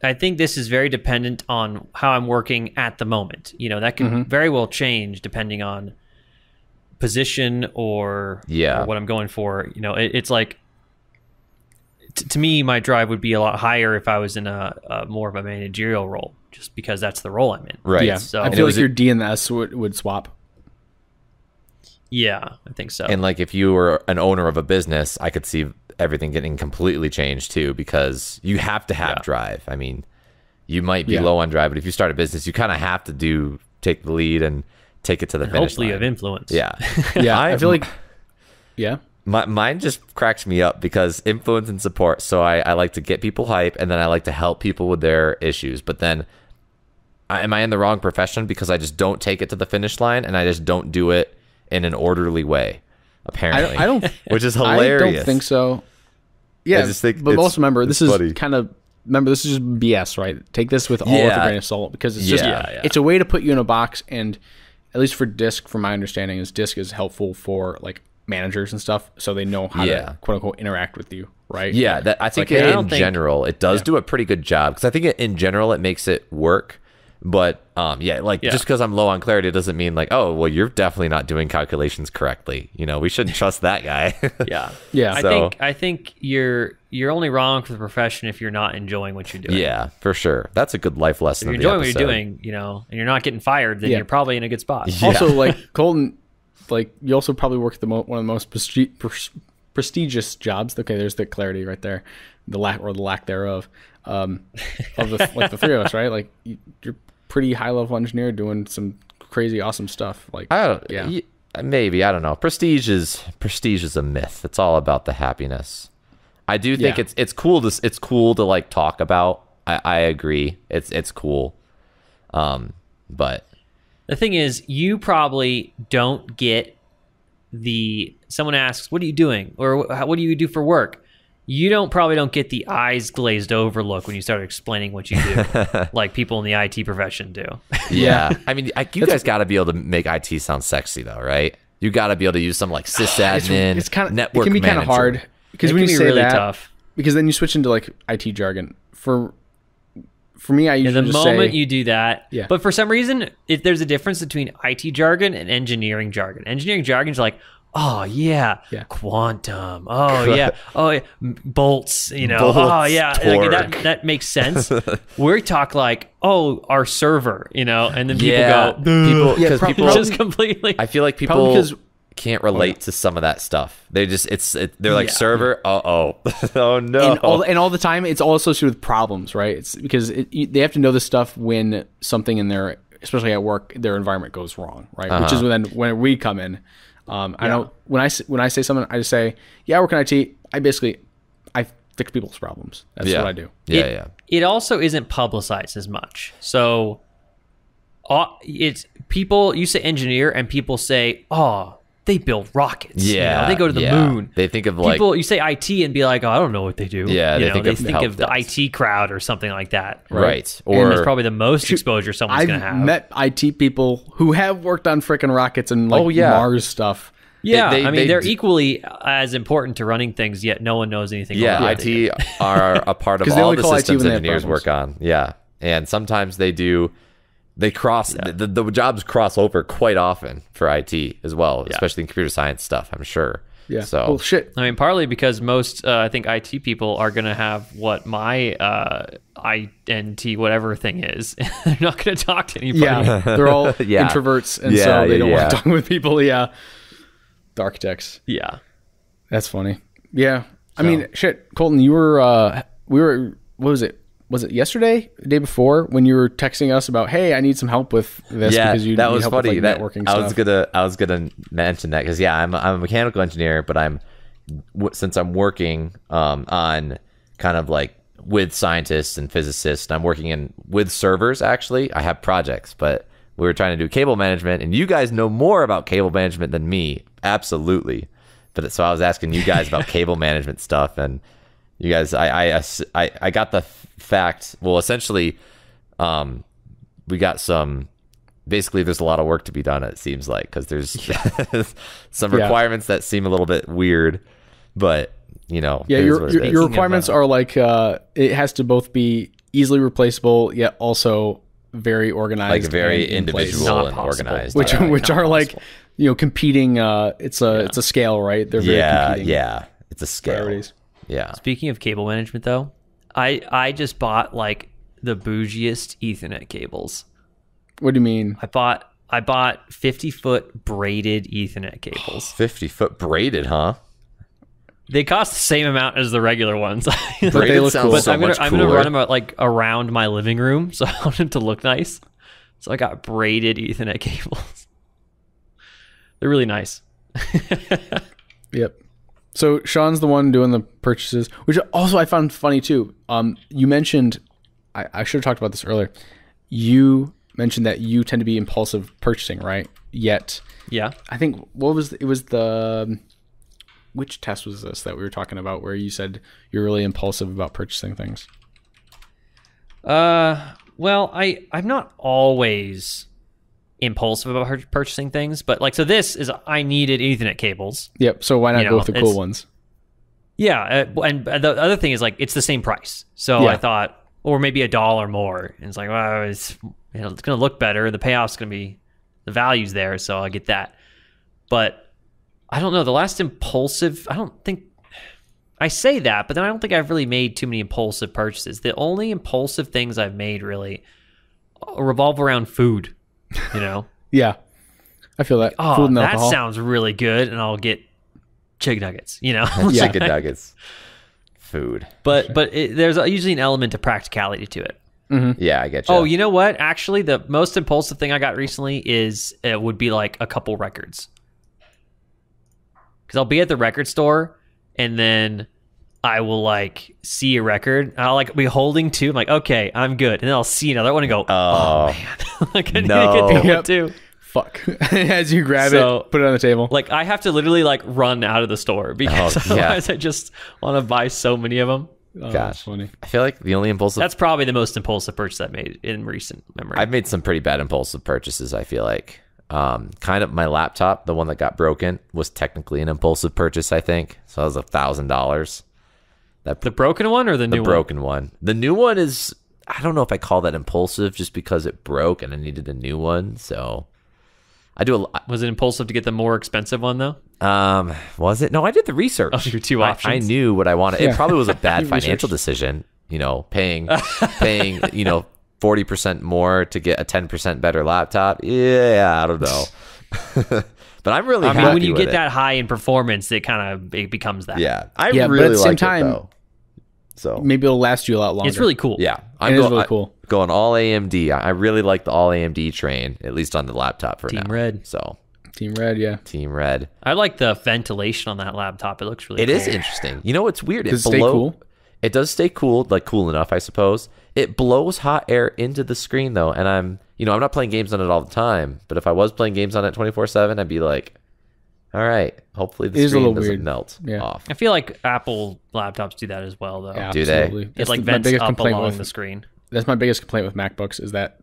I think this is very dependent on how I'm working at the moment. That can very well change depending on position or what I'm going for. It's like, to me, my drive would be a lot higher if I was in a more of a managerial role, just because that's the role I'm in. Right. Yeah. So I feel like your D and the S would swap. Yeah, I think so. And like if you were an owner of a business, I could see everything getting completely changed too, because you have to have drive. I mean, you might be low on drive, but if you start a business, you kind of have to take the lead and take it to the finish hopefully line. Of influence. Yeah. Yeah. I feel like, mine just cracks me up, because influence and support. So I like to get people hype, and then I like to help people with their issues. But then am I in the wrong profession because I just don't take it to the finish line, and I just don't do it in an orderly way? Apparently, I don't, which is hilarious. I don't think so. Yeah, I just think but also remember, this is funny. Remember, this is just BS, right? Take this with all with a grain of salt, because it's just it's a way to put you in a box. And at least for DISC, from my understanding, DISC is helpful for like managers and stuff, so they know how to quote unquote interact with you, right? Yeah, I think in general it does do a pretty good job, because I think in general it makes it work. But just because I'm low on clarity doesn't mean like, oh, well, you're definitely not doing calculations correctly. We shouldn't trust that guy. Yeah. I think you're only wrong for the profession if you're not enjoying what you're doing. Yeah, for sure. That's a good life lesson. If you're enjoying what you're doing, and you're not getting fired, then you're probably in a good spot. Yeah. Also, like Colton, like you also probably work at one of the most prestigious jobs. Okay, there's the clarity right there, the lack thereof, of the three of us, right? Like you're pretty high level engineer doing some crazy awesome stuff. Like maybe, I don't know. Prestige is a myth. It's all about the happiness. I do think it's cool to like talk about. I agree. It's cool. But the thing is, you probably don't get someone asks, "What are you doing?" or "What do you do for work?" You probably don't get the eyes glazed over look when you start explaining what you do, like people in the IT profession do. Yeah. I mean, you guys got to be able to make IT sound sexy, though, right? You got to be able to use some like sysadmin, it's kind of network it can be manager. kind of hard, because when you say really that, tough. because then you switch into like IT jargon. For for me, I usually the just moment say, you do that. Yeah. But for some reason, there's a difference between IT jargon and engineering jargon. Engineering jargon is like, oh yeah, quantum. Oh yeah, bolts. Bolts, oh yeah, torque. that makes sense. We talk like, oh, our server, and then people go, people just completely. I feel like people can't relate to some of that stuff. They just they're like server. Oh no. And all the time, it's all associated with problems, right? It's because they have to know this stuff when something in their, especially at work, their environment goes wrong, right? Which is when we come in. I know when I say something, I just say, I work in IT. I fix people's problems. That's what I do. It also isn't publicized as much. So it's people, you say engineer and people say, oh, they build rockets. They go to the moon. They think of people, you say IT and be like, oh, I don't know what they do. They think of the IT crowd or something like that. Right. Or it's probably the most exposure someone's going to have. I've met IT people who have worked on freaking rockets and Mars stuff. Yeah, they're equally as important to running things, yet no one knows anything about it. IT are a part of all the systems engineers work on. Yeah, and sometimes they cross, the jobs cross over quite often for IT as well, especially in computer science stuff, I'm sure. Yeah. So, well, shit. Partly because most, I think, IT people are going to have what my INT whatever thing is. They're not going to talk to anybody. Yeah, they're all introverts, and so they don't want to talk with people. Yeah. The architects. Yeah. That's funny. Yeah. I mean, shit, Colton, you were, what was it? Was it yesterday, the day before, when you were texting us about, hey, I need some help with this because you that need was help funny. with networking stuff. I was gonna mention that because I'm a mechanical engineer, but since I'm working on kind of like with scientists and physicists, and I'm working with servers. Actually, I have projects, but we were trying to do cable management, and you guys know more about cable management than me, absolutely. But so I was asking you guys about cable management stuff, and you guys, I got the fact. Well, essentially, we got some. Basically, there's a lot of work to be done. It seems like because there's some requirements that seem a little bit weird, but your requirements are like it has to both be easily replaceable yet also very organized, like very individual and organized, which are like competing. It's a scale, right? They're very competing. It's a scale. Priorities. Yeah. Speaking of cable management, though, I just bought like the bougiest Ethernet cables. What do you mean? I bought 50-foot braided Ethernet cables. 50-foot braided, huh? They cost the same amount as the regular ones. But they look cool. But I'm gonna run them like around my living room, so I want them to look nice. So I got braided Ethernet cables. They're really nice. Yep. So Sean's the one doing the purchases, which also I found funny too. You mentioned, I should have talked about this earlier. You mentioned that you tend to be impulsive purchasing, right? Yet, I think which test was this that we were talking about where you said you're really impulsive about purchasing things? Well, I'm not always impulsive about purchasing things, but like, so this is, I needed Ethernet cables. Yep. So why not go with the cool ones? Yeah. And the other thing is like, it's the same price. So I thought, or maybe $1 more. And it's like, well, it's going to look better. The payoff's going to be, the value's there. So I'll get that. But I don't know. The last impulsive, I don't think, I say that, but then I don't think I've really made too many impulsive purchases. The only impulsive things I've made really revolve around food, Yeah. I feel that. Oh, food and that alcohol. sounds really good. And I'll get chicken nuggets, Chicken nuggets. Food. But there's usually an element of practicality to it. Mm-hmm. Yeah, I get you. Oh, you know what? Actually, the most impulsive thing I got recently would be like a couple records. Because I'll be at the record store and then I will like see a record. I'll like be holding two. I'm like, okay, I'm good. And then I'll see another one and go, oh man. Like I need to get that one too. Fuck. As you grab it, put it on the table. Like I have to literally like run out of the store because otherwise I just want to buy so many of them. Oh, gosh, funny. I feel like the only impulsive... That's probably the most impulsive purchase I've made in recent memory. I've made some pretty bad impulsive purchases, I feel like. Kind of my laptop, the one that got broken, was technically an impulsive purchase, I think. So that was $1,000. The broken one or the new one? The broken one. The new one is... I don't know if I call that impulsive just because it broke and I needed a new one. So I do Was it impulsive to get the more expensive one though? Was it? No, I did the research. Oh, your two options. I knew what I wanted. It probably was a bad financial decision, paying 40% more to get a 10% better laptop. Yeah, I don't know. But I'm really happy when you with get that high in performance, it becomes that. Yeah, I really but at the same like time, it though. So maybe it'll last you a lot longer. It's really cool. Yeah, it is really cool. Going all AMD. I really like the all AMD train, at least on the laptop for now. Team Red. So Team Red, yeah. Team Red. I like the ventilation on that laptop. It looks really cool. It is interesting. You know what's weird? Does it stay cool? It does stay cool, like cool enough, I suppose. It blows hot air into the screen though, and I'm not playing games on it all the time, but if I was playing games on it 24/7, I'd be like, all right, hopefully the screen doesn't melt off. I feel like Apple laptops do that as well, though. Yeah, do absolutely. they? It like vents up along the screen. That's my biggest complaint with MacBooks is that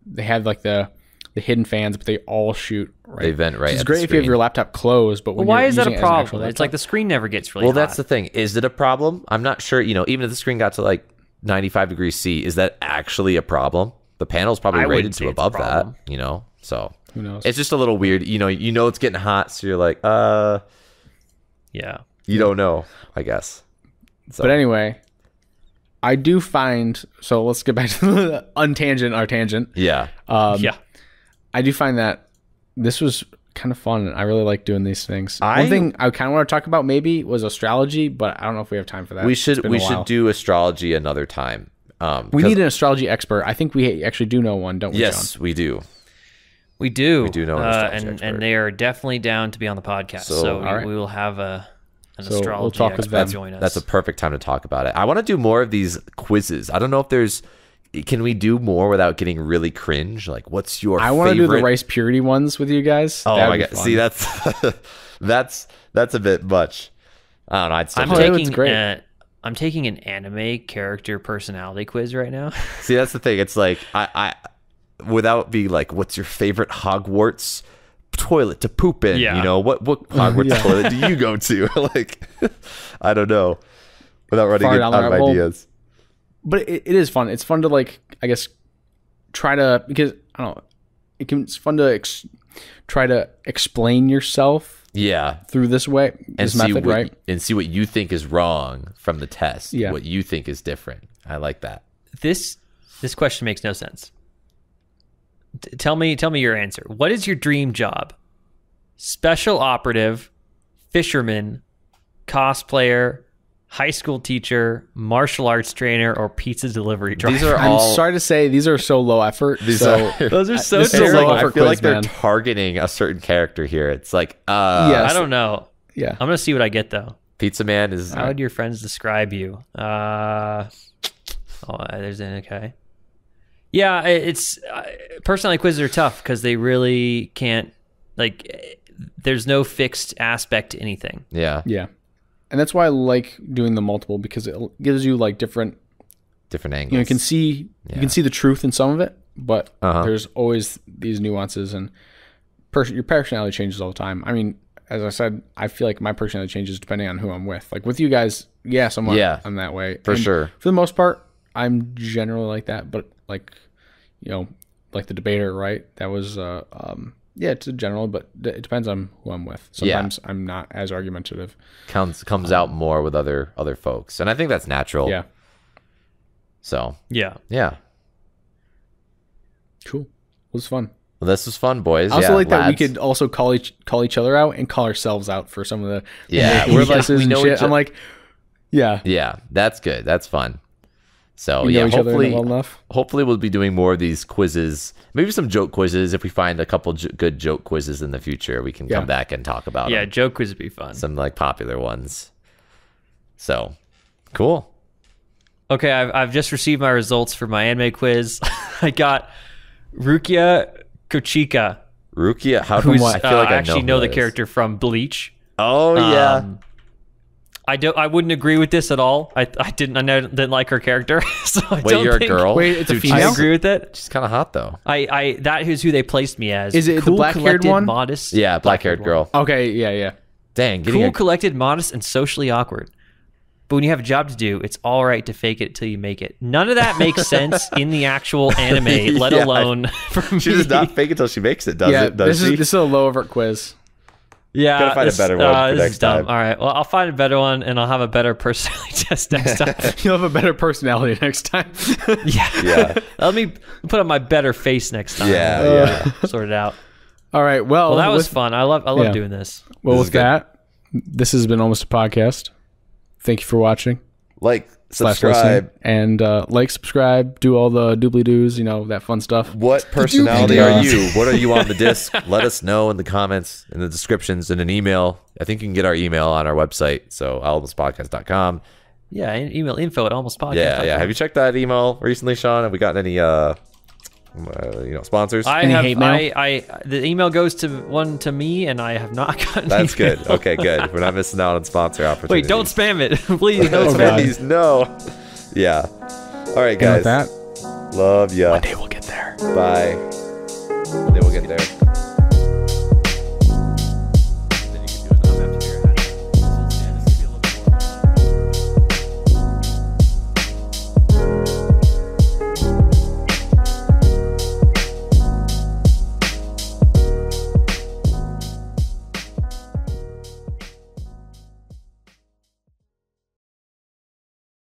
they have like the hidden fans, but they all shoot right. They vent right. It's great if you have your laptop closed, but when why you're is that a using it as an actual problem? It's laptop- like the screen never gets really Well, hot. that's the thing. Is it a problem? I'm not sure. Even if the screen got to like 95 degrees C, is that actually a problem? The panel's probably rated to above that, so who knows? it's just a little weird. It's getting hot, so you're like, yeah. You don't know, I guess. So. But anyway, I do find, so let's get back to the our tangent. Yeah. Yeah. I do find that this was kind of fun. I really like doing these things. One thing I kind of want to talk about maybe was astrology, but I don't know if we have time for that. We should do astrology another time. We need an astrology expert. I think we actually do know one, don't we, yes, John? we do. We do. We do know an astrology expert. And they are definitely down to be on the podcast. So we will have an astrology expert join us. That's a perfect time to talk about it. I want to do more of these quizzes. I don't know if can we do more without getting really cringe? Like, what's your favorite? I want to do the rice purity ones with you guys. Oh my God. See, that's that's a bit much. I don't know. I'm taking an anime character personality quiz right now. See, that's the thing. It's like I without being like, what's your favorite Hogwarts toilet to poop in? Yeah. What Hogwarts toilet do you go to? Like, I don't know. Without running out of ideas. But it is fun. It's fun to like, I guess, try to, because I don't know, it's fun to try to explain yourself. Yeah. Through this method, right? And see what you think is wrong from the test. Yeah. What you think is different. I like that. This question makes no sense. Tell me your answer. What is your dream job? Special operative, fisherman, cosplayer, high school teacher, martial arts trainer, or pizza delivery driver? I'm sorry to say, these are so low effort. Those are so terrible. I feel like they're targeting a certain character here. It's like, I don't know. Yeah, I'm gonna see what I get though. Pizza Man is. How would your friends describe you? There's an okay. Yeah, it's personality quizzes are tough because they really can't there's no fixed aspect to anything. Yeah. Yeah. And that's why I like doing the multiple, because it gives you like different angles. You can see the truth in some of it, but there's always these nuances, and your personality changes all the time. I mean, as I said, I feel like my personality changes depending on who I'm with. Like with you guys, somewhat I'm that way. For sure. For the most part, I'm generally like that, but like the debater, right? That was it's a general, but it depends on who I'm with. Sometimes I'm not as argumentative. Comes out more with other folks, and I think that's natural. Yeah. So yeah. Cool. It was fun. Well, this was fun, boys. I also like that we could also call each other out and call ourselves out for some of the we shit. I'm like, yeah, that's good. That's fun. So hopefully we'll be doing more of these quizzes, maybe some joke quizzes. If we find a couple good joke quizzes in the future, we can come back and talk about them. Yeah, joke quiz would be fun. Some like popular ones. So cool. Okay, I've just received my results for my anime quiz. I got Rukia Kochika. Rukia, I feel like I actually know the character from Bleach. Oh yeah. I wouldn't agree with this at all. I didn't like her character. So you're a girl? Wait, it's a female? I agree with it. She's kind of hot though. That is who they placed me as. Is it cool, the black-haired one? Modest. Yeah, black-haired girl. Okay, yeah. Dang, cool, collected, modest, and socially awkward. But when you have a job to do, it's all right to fake it till you make it. None of that makes sense in the actual anime, let alone for me. She does not fake it till she makes it, does it? This is a low effort quiz. Yeah, gotta find a better one for next time. All right, well, I'll find a better one, and I'll have a better personality test next time. You'll have a better personality next time. Yeah. Let me put on my better face next time. Yeah. Sort it out. All right. Well, that was fun. I love doing this. Well, with that, this has been Almost a Podcast. Thank you for watching. Like, subscribe, and subscribe, do all the doobly-doos, that fun stuff. What personality are you? What are you on the disc? Let us know in the comments, in the descriptions, in an email. I think you can get our email on our website, so almostpodcast.com. Yeah, email info@almostpodcast.com. Yeah. Have you checked that email recently, Sean? Have we gotten any sponsors? The email goes to me, and I have not gotten. That's good. Okay, good. We're not missing out on sponsor opportunities. Wait, don't spam it, please. Please, no. Yeah. All right, guys. And with that, love ya. one day we'll get there. Bye.